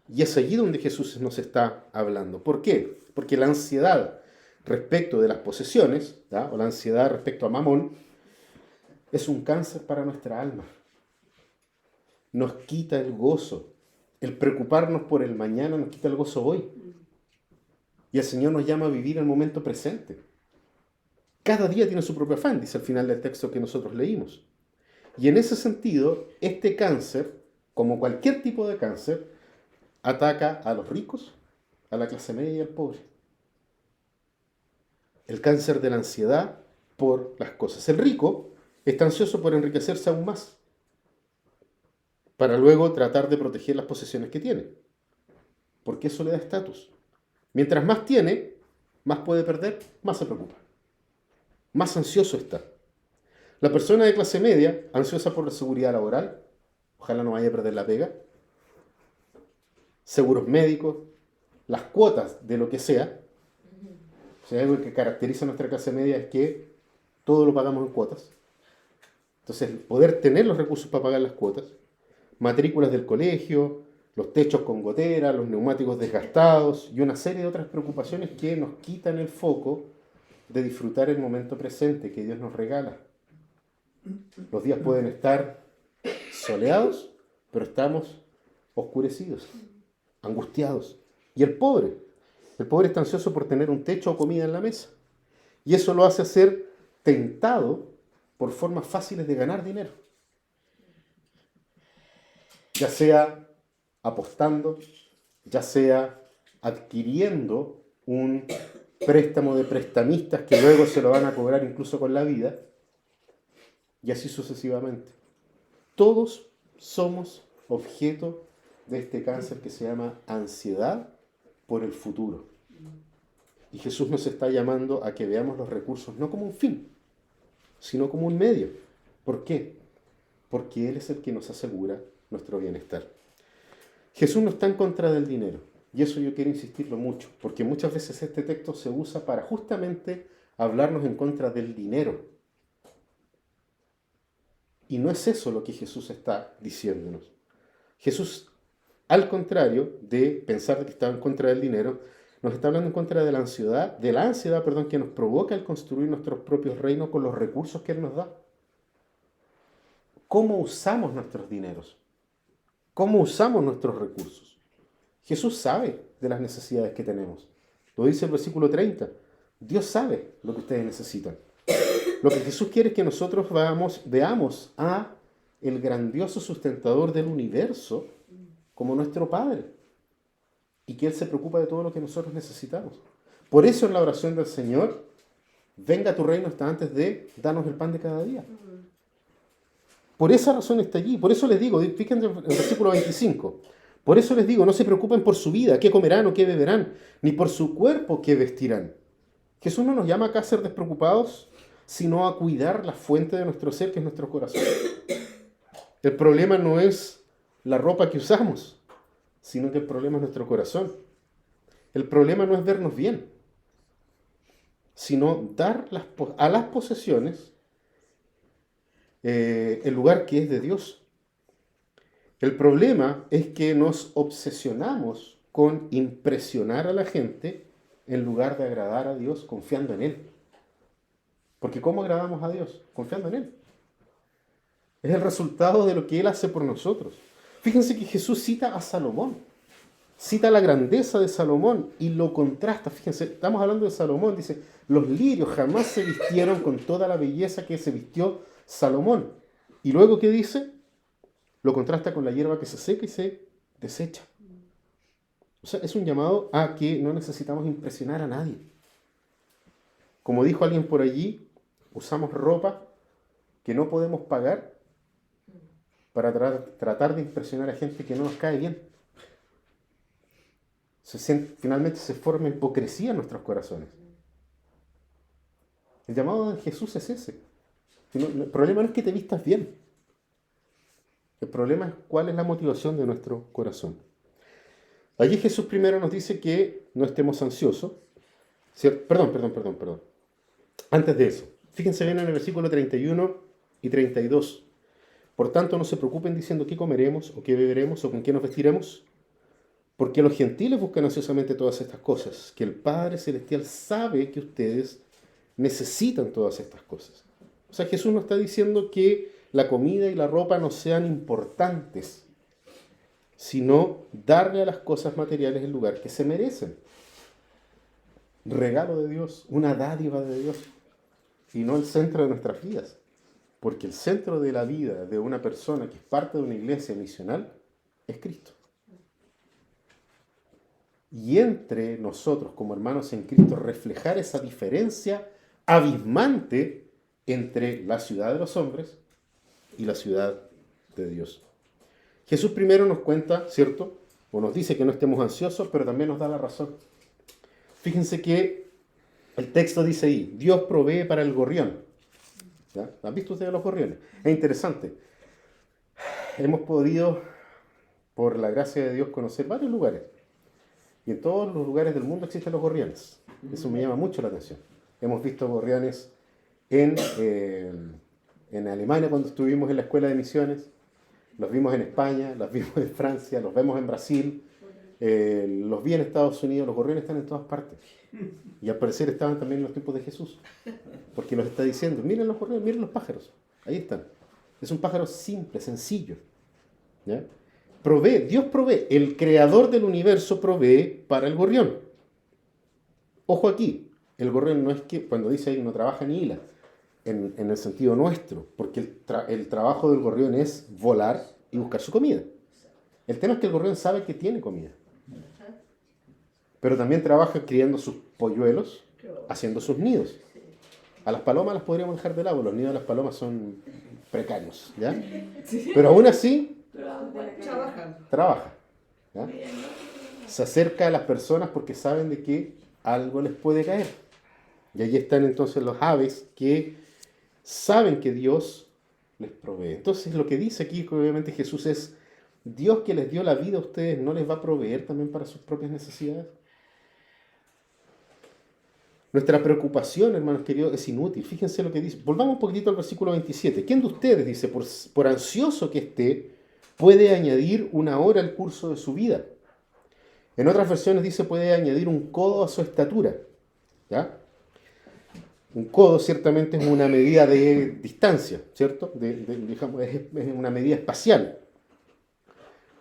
Y es allí donde Jesús nos está hablando. ¿Por qué? Porque la ansiedad respecto de las posesiones, o la ansiedad respecto a Mamón, es un cáncer para nuestra alma. Nos quita el gozo. El preocuparnos por el mañana nos quita el gozo hoy. Y el Señor nos llama a vivir el momento presente. Cada día tiene su propio afán, dice al final del texto que nosotros leímos. Y en ese sentido, este cáncer, como cualquier tipo de cáncer, ataca a los ricos, a la clase media y al pobre. El cáncer de la ansiedad por las cosas. El rico está ansioso por enriquecerse aún más, para luego tratar de proteger las posesiones que tiene, porque eso le da estatus. Mientras más tiene, más puede perder, más se preocupa. Más ansioso está. La persona de clase media, ansiosa por la seguridad laboral, ojalá no vaya a perder la pega, seguros médicos, las cuotas de lo que sea. O sea, algo que caracteriza a nuestra clase media es que todo lo pagamos en cuotas. Entonces, poder tener los recursos para pagar las cuotas, matrículas del colegio, los techos con gotera, los neumáticos desgastados y una serie de otras preocupaciones que nos quitan el foco de disfrutar el momento presente que Dios nos regala. Los días pueden estar soleados, pero estamos oscurecidos, angustiados. Y el pobre está ansioso por tener un techo o comida en la mesa. Y eso lo hace ser tentado por formas fáciles de ganar dinero. Ya sea apostando, ya sea adquiriendo un préstamo de prestamistas que luego se lo van a cobrar incluso con la vida, y así sucesivamente. Todos somos objeto de este cáncer que se llama ansiedad por el futuro. Y Jesús nos está llamando a que veamos los recursos no como un fin, sino como un medio. ¿Por qué? Porque Él es el que nos asegura nuestro bienestar. Jesús no está en contra del dinero, y eso yo quiero insistirlo mucho, porque muchas veces este texto se usa para justamente hablarnos en contra del dinero. Y no es eso lo que Jesús está diciéndonos. Jesús, al contrario de pensar que está en contra del dinero, nos está hablando en contra de la ansiedad, que nos provoca el construir nuestros propios reinos con los recursos que Él nos da. ¿Cómo usamos nuestros dineros? ¿Cómo usamos nuestros recursos? Jesús sabe de las necesidades que tenemos. Lo dice el versículo 30. Dios sabe lo que ustedes necesitan. Lo que Jesús quiere es que nosotros veamos a el grandioso sustentador del universo como nuestro Padre y que Él se preocupa de todo lo que nosotros necesitamos. Por eso en la oración del Señor, venga tu reino hasta antes de darnos el pan de cada día. Por esa razón está allí. Por eso les digo, fíjense en el versículo 25, por eso les digo, no se preocupen por su vida, qué comerán o qué beberán, ni por su cuerpo qué vestirán. Jesús no nos llama acá a ser despreocupados, sino a cuidar la fuente de nuestro ser, que es nuestro corazón. El problema no es la ropa que usamos, sino que el problema es nuestro corazón. El problema no es vernos bien, sino dar a las posesiones el lugar que es de Dios. El problema es que nos obsesionamos con impresionar a la gente en lugar de agradar a Dios confiando en Él. Porque ¿cómo agradamos a Dios? Confiando en Él. Es el resultado de lo que Él hace por nosotros. Fíjense que Jesús cita a Salomón. Cita la grandeza de Salomón y lo contrasta. Fíjense, estamos hablando de Salomón. Dice, los lirios jamás se vistieron con toda la belleza que se vistió Salomón. Y luego, ¿qué dice? Lo contrasta con la hierba que se seca y se desecha. O sea, es un llamado a que no necesitamos impresionar a nadie. Como dijo alguien por allí, usamos ropa que no podemos pagar para tratar de impresionar a gente que no nos cae bien. Finalmente se forma hipocresía en nuestros corazones. El llamado de Jesús es ese. El problema no es que te vistas bien. El problema es cuál es la motivación de nuestro corazón. Allí Jesús primero nos dice que no estemos ansiosos. Perdón. Antes de eso, fíjense bien en el versículo 31 y 32. Por tanto, no se preocupen diciendo qué comeremos o qué beberemos o con qué nos vestiremos, porque los gentiles buscan ansiosamente todas estas cosas, que el Padre Celestial sabe que ustedes necesitan todas estas cosas. O sea, Jesús nos está diciendo que la comida y la ropa no sean importantes, sino darle a las cosas materiales el lugar que se merecen. Regalo de Dios, una dádiva de Dios, y no el centro de nuestras vidas. Porque el centro de la vida de una persona que es parte de una iglesia misional es Cristo. Y entre nosotros como hermanos en Cristo reflejar esa diferencia abismante entre la ciudad de los hombres y la ciudad de Dios. Jesús primero nos cuenta, ¿cierto? O nos dice que no estemos ansiosos, pero también nos da la razón. Fíjense que el texto dice ahí, Dios provee para el gorrión. ¿Ya? ¿Han visto ustedes los gorriones? Es interesante. Hemos podido, por la gracia de Dios, conocer varios lugares. Y en todos los lugares del mundo existen los gorriones. Eso me llama mucho la atención. Hemos visto gorriones en Alemania cuando estuvimos en la escuela de misiones. Los vimos en España, los vimos en Francia, los vemos en Brasil. Los vi en Estados Unidos. Los gorriones están en todas partes. Y al parecer estaban también en los tiempos de Jesús. Porque nos está diciendo, miren los gorriones, miren los pájaros. Ahí están. Es un pájaro simple, sencillo. ¿Ya? Dios provee, el creador del universo provee para el gorrión. Ojo aquí, el gorrión no es que, cuando dice ahí, no trabaja ni hila, en el sentido nuestro, porque el trabajo del gorrión es volar y buscar su comida. El tema es que el gorrión sabe que tiene comida, pero también trabaja criando sus polluelos, haciendo sus nidos. A las palomas las podríamos dejar de lado, los nidos de las palomas son precarios, ¿ya? Pero aún así, trabaja. ¿Ya? Se acerca a las personas porque saben de que algo les puede caer. Y allí están entonces los aves que saben que Dios les provee. Entonces lo que dice aquí, que obviamente Jesús es, Dios que les dio la vida a ustedes, ¿no les va a proveer también para sus propias necesidades? Nuestra preocupación, hermanos queridos, es inútil. Fíjense lo que dice. Volvamos un poquitito al versículo 27. ¿Quién de ustedes, dice, por ansioso que esté, puede añadir una hora al curso de su vida? En otras versiones dice, puede añadir un codo a su estatura. ¿Ya? Un codo ciertamente es una medida de distancia, ¿cierto? Digamos, es una medida espacial.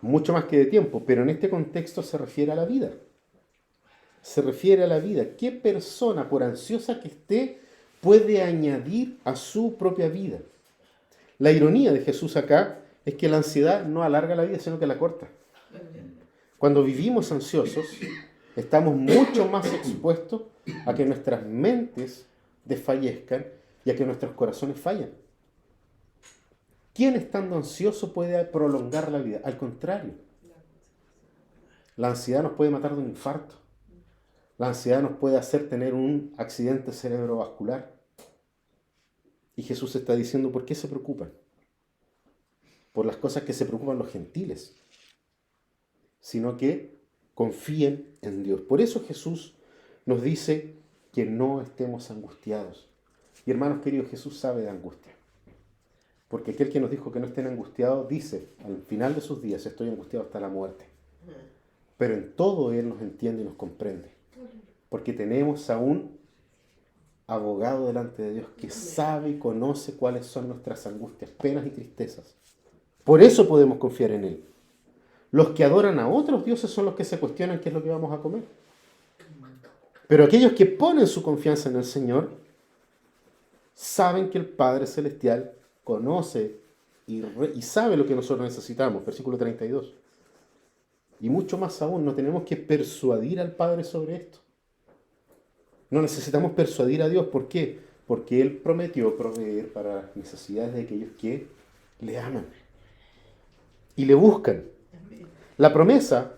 Mucho más que de tiempo, pero en este contexto se refiere a la vida. Se refiere a la vida. ¿Qué persona, por ansiosa que esté, puede añadir a su propia vida? La ironía de Jesús acá es que la ansiedad no alarga la vida, sino que la corta. Cuando vivimos ansiosos, estamos mucho más expuestos a que nuestras mentes desfallezcan y a que nuestros corazones fallen. ¿Quién estando ansioso puede prolongar la vida? Al contrario, la ansiedad nos puede matar de un infarto. La ansiedad nos puede hacer tener un accidente cerebrovascular. Y Jesús está diciendo, ¿por qué se preocupan? Por las cosas que se preocupan los gentiles, sino que confíen en Dios. Por eso Jesús nos dice que no estemos angustiados. Y hermanos queridos, Jesús sabe de angustia. Porque aquel que nos dijo que no estén angustiados dice, al final de sus días, estoy angustiado hasta la muerte. Pero en todo Él nos entiende y nos comprende. Porque tenemos a un abogado delante de Dios que sabe y conoce cuáles son nuestras angustias, penas y tristezas. Por eso podemos confiar en Él. Los que adoran a otros dioses son los que se cuestionan qué es lo que vamos a comer. Pero aquellos que ponen su confianza en el Señor saben que el Padre Celestial conoce y sabe lo que nosotros necesitamos. Versículo 32. Y mucho más aún, no tenemos que persuadir al Padre sobre esto. No necesitamos persuadir a Dios. ¿Por qué? Porque Él prometió proveer para las necesidades de aquellos que le aman y le buscan. La promesa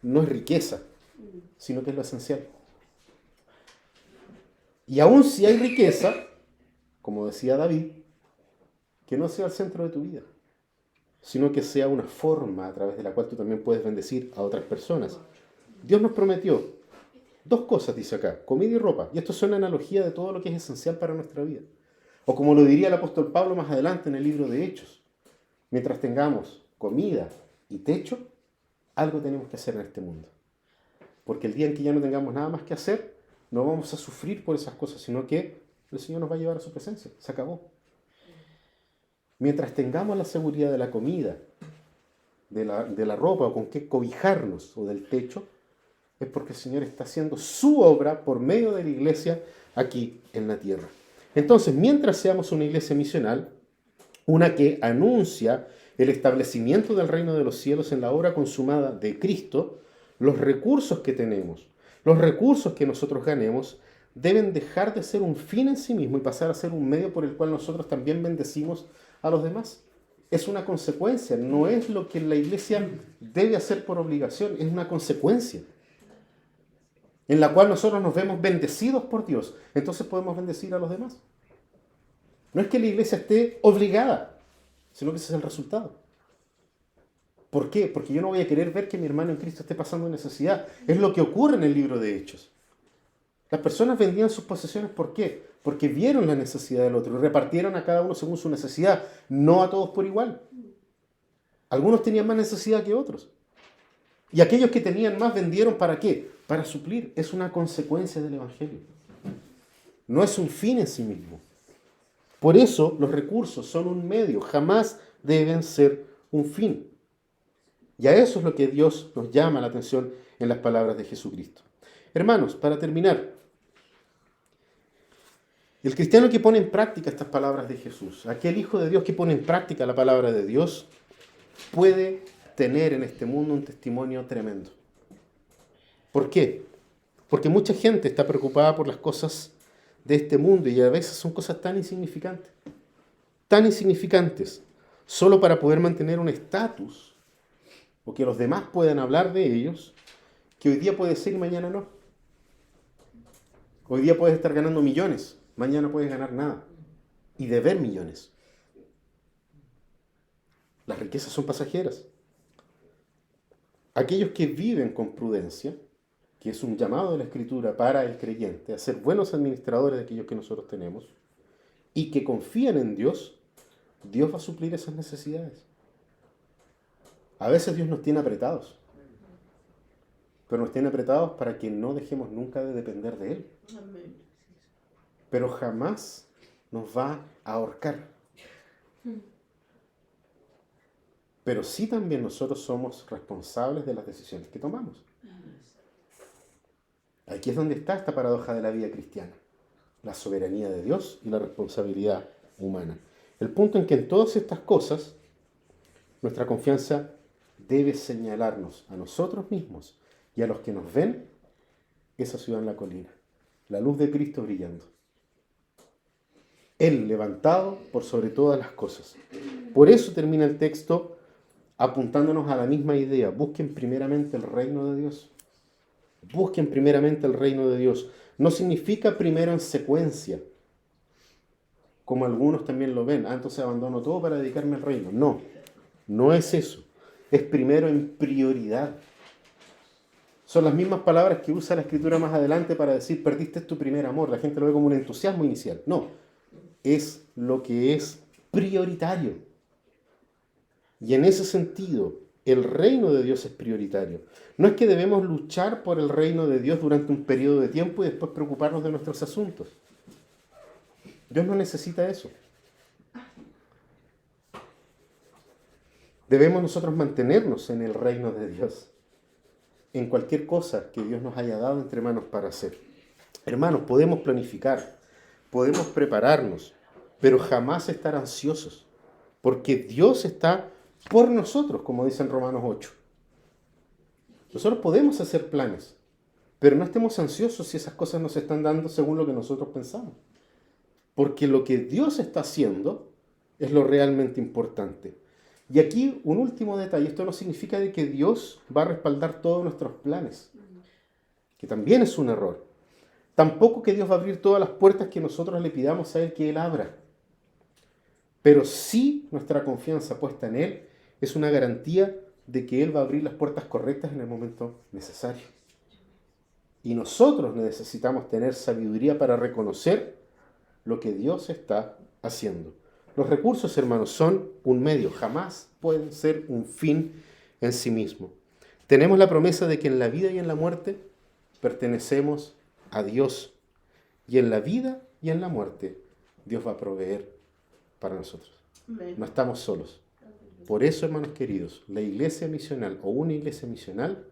no es riqueza, sino que es lo esencial. Y aún si hay riqueza, como decía David, que no sea el centro de tu vida, sino que sea una forma a través de la cual tú también puedes bendecir a otras personas. Dios nos prometió 2 cosas, dice acá, comida y ropa. Y esto es una analogía de todo lo que es esencial para nuestra vida. O como lo diría el apóstol Pablo más adelante en el libro de Hechos, mientras tengamos comida y techo, algo tenemos que hacer en este mundo. Porque el día en que ya no tengamos nada más que hacer, no vamos a sufrir por esas cosas, sino que el Señor nos va a llevar a su presencia. Se acabó. Mientras tengamos la seguridad de la comida, de la ropa o con qué cobijarnos o del techo, es porque el Señor está haciendo su obra por medio de la iglesia aquí en la tierra. Entonces, mientras seamos una iglesia misional, una que anuncia el establecimiento del reino de los cielos en la obra consumada de Cristo, los recursos que tenemos, los recursos que nosotros ganemos, deben dejar de ser un fin en sí mismo y pasar a ser un medio por el cual nosotros también bendecimos a los demás. Es una consecuencia, no es lo que la iglesia debe hacer por obligación, es una consecuencia en la cual nosotros nos vemos bendecidos por Dios, entonces podemos bendecir a los demás. No es que la iglesia esté obligada, sino que ese es el resultado. ¿Por qué? Porque yo no voy a querer ver que mi hermano en Cristo esté pasando necesidad. Es lo que ocurre en el libro de Hechos. Las personas vendían sus posesiones, ¿por qué? Porque vieron la necesidad del otro y repartieron a cada uno según su necesidad, no a todos por igual. Algunos tenían más necesidad que otros. Y aquellos que tenían más vendieron ¿para qué? Para suplir. Es una consecuencia del Evangelio. No es un fin en sí mismo. Por eso los recursos son un medio, jamás deben ser un fin. Y a eso es lo que Dios nos llama la atención en las palabras de Jesucristo. Hermanos, para terminar, el cristiano que pone en práctica estas palabras de Jesús, aquel hijo de Dios que pone en práctica la palabra de Dios, puede tener en este mundo un testimonio tremendo. ¿Por qué? Porque mucha gente está preocupada por las cosas de este mundo y a veces son cosas tan insignificantes, solo para poder mantener un estatus o que los demás puedan hablar de ellos, que hoy día puede ser y mañana no. Hoy día puedes estar ganando millones, mañana puedes ganar nada y deber millones. Las riquezas son pasajeras. Aquellos que viven con prudencia, que es un llamado de la Escritura para el creyente, a ser buenos administradores de aquellos que nosotros tenemos, y que confían en Dios, Dios va a suplir esas necesidades. A veces Dios nos tiene apretados, pero nos tiene apretados para que no dejemos nunca de depender de Él. Pero jamás nos va a ahorcar. Pero sí también nosotros somos responsables de las decisiones que tomamos. Aquí es donde está esta paradoja de la vida cristiana. La soberanía de Dios y la responsabilidad humana. El punto en que en todas estas cosas, nuestra confianza debe señalarnos a nosotros mismos y a los que nos ven esa ciudad en la colina. La luz de Cristo brillando. Él levantado por sobre todas las cosas. Por eso termina el texto apuntándonos a la misma idea. Busquen primeramente el reino de Dios. Busquen primeramente el reino de Dios. No significa primero en secuencia, como algunos también lo ven. Entonces abandono todo para dedicarme al reino. No, no es eso. Es primero en prioridad. Son las mismas palabras que usa la Escritura más adelante para decir perdiste tu primer amor. La gente lo ve como un entusiasmo inicial. No, es lo que es prioritario. Y en ese sentido, el reino de Dios es prioritario. No es que debemos luchar por el reino de Dios durante un periodo de tiempo y después preocuparnos de nuestros asuntos. Dios no necesita eso. Debemos nosotros mantenernos en el reino de Dios, en cualquier cosa que Dios nos haya dado entre manos para hacer. Hermanos, podemos planificar, podemos prepararnos, pero jamás estar ansiosos, porque Dios está por nosotros, como dice en Romanos 8. Nosotros podemos hacer planes, pero no estemos ansiosos si esas cosas no se están dando según lo que nosotros pensamos, porque lo que Dios está haciendo es lo realmente importante. Y aquí un último detalle, esto no significa de que Dios va a respaldar todos nuestros planes, que también es un error. Tampoco que Dios va a abrir todas las puertas que nosotros le pidamos a Él que Él abra. Pero sí nuestra confianza puesta en Él es una garantía de que Él va a abrir las puertas correctas en el momento necesario. Y nosotros necesitamos tener sabiduría para reconocer lo que Dios está haciendo. Los recursos, hermanos, son un medio, jamás pueden ser un fin en sí mismo. Tenemos la promesa de que en la vida y en la muerte pertenecemos a Dios. Y en la vida y en la muerte Dios va a proveer para nosotros. No estamos solos. Por eso, hermanos queridos, la iglesia misional o una iglesia misional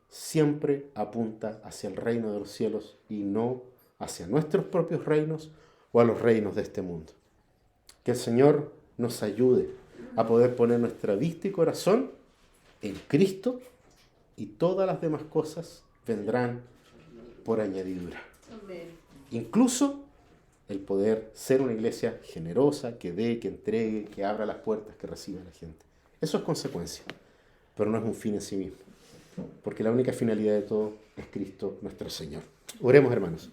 siempre apunta hacia el reino de los cielos y no hacia nuestros propios reinos o a los reinos de este mundo. Que el Señor nos ayude a poder poner nuestra vista y corazón en Cristo y todas las demás cosas vendrán por añadidura. Amén. Incluso el poder ser una iglesia generosa, que dé, que entregue, que abra las puertas, que reciba a la gente. Eso es consecuencia, pero no es un fin en sí mismo, porque la única finalidad de todo es Cristo nuestro Señor. Oremos, hermanos.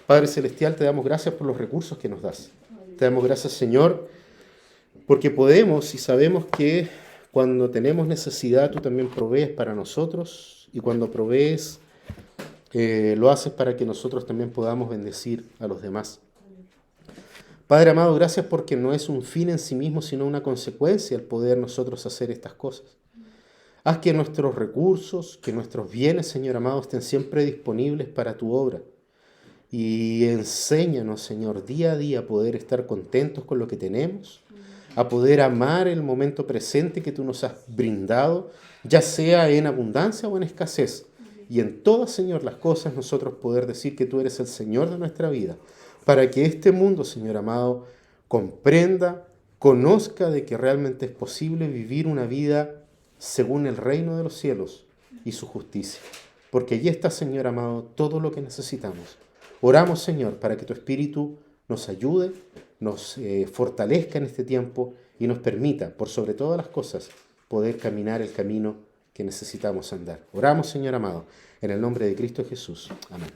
Padre Celestial, te damos gracias por los recursos que nos das. Te damos gracias, Señor, porque podemos y sabemos que cuando tenemos necesidad, tú también provees para nosotros, y cuando provees, lo haces para que nosotros también podamos bendecir a los demás. Padre amado, gracias porque no es un fin en sí mismo, sino una consecuencia el poder nosotros hacer estas cosas. Haz que nuestros recursos, que nuestros bienes, Señor amado, estén siempre disponibles para tu obra. Y enséñanos, Señor, día a día a poder estar contentos con lo que tenemos, a poder amar el momento presente que tú nos has brindado, ya sea en abundancia o en escasez. Y en todas, Señor, las cosas nosotros poder decir que tú eres el Señor de nuestra vida, para que este mundo, Señor amado, comprenda, conozca de que realmente es posible vivir una vida según el reino de los cielos y su justicia. Porque allí está, Señor amado, todo lo que necesitamos. Oramos, Señor, para que tu Espíritu nos ayude, nos fortalezca en este tiempo y nos permita, por sobre todas las cosas, poder caminar el camino que necesitamos andar. Oramos, Señor amado, en el nombre de Cristo Jesús. Amén.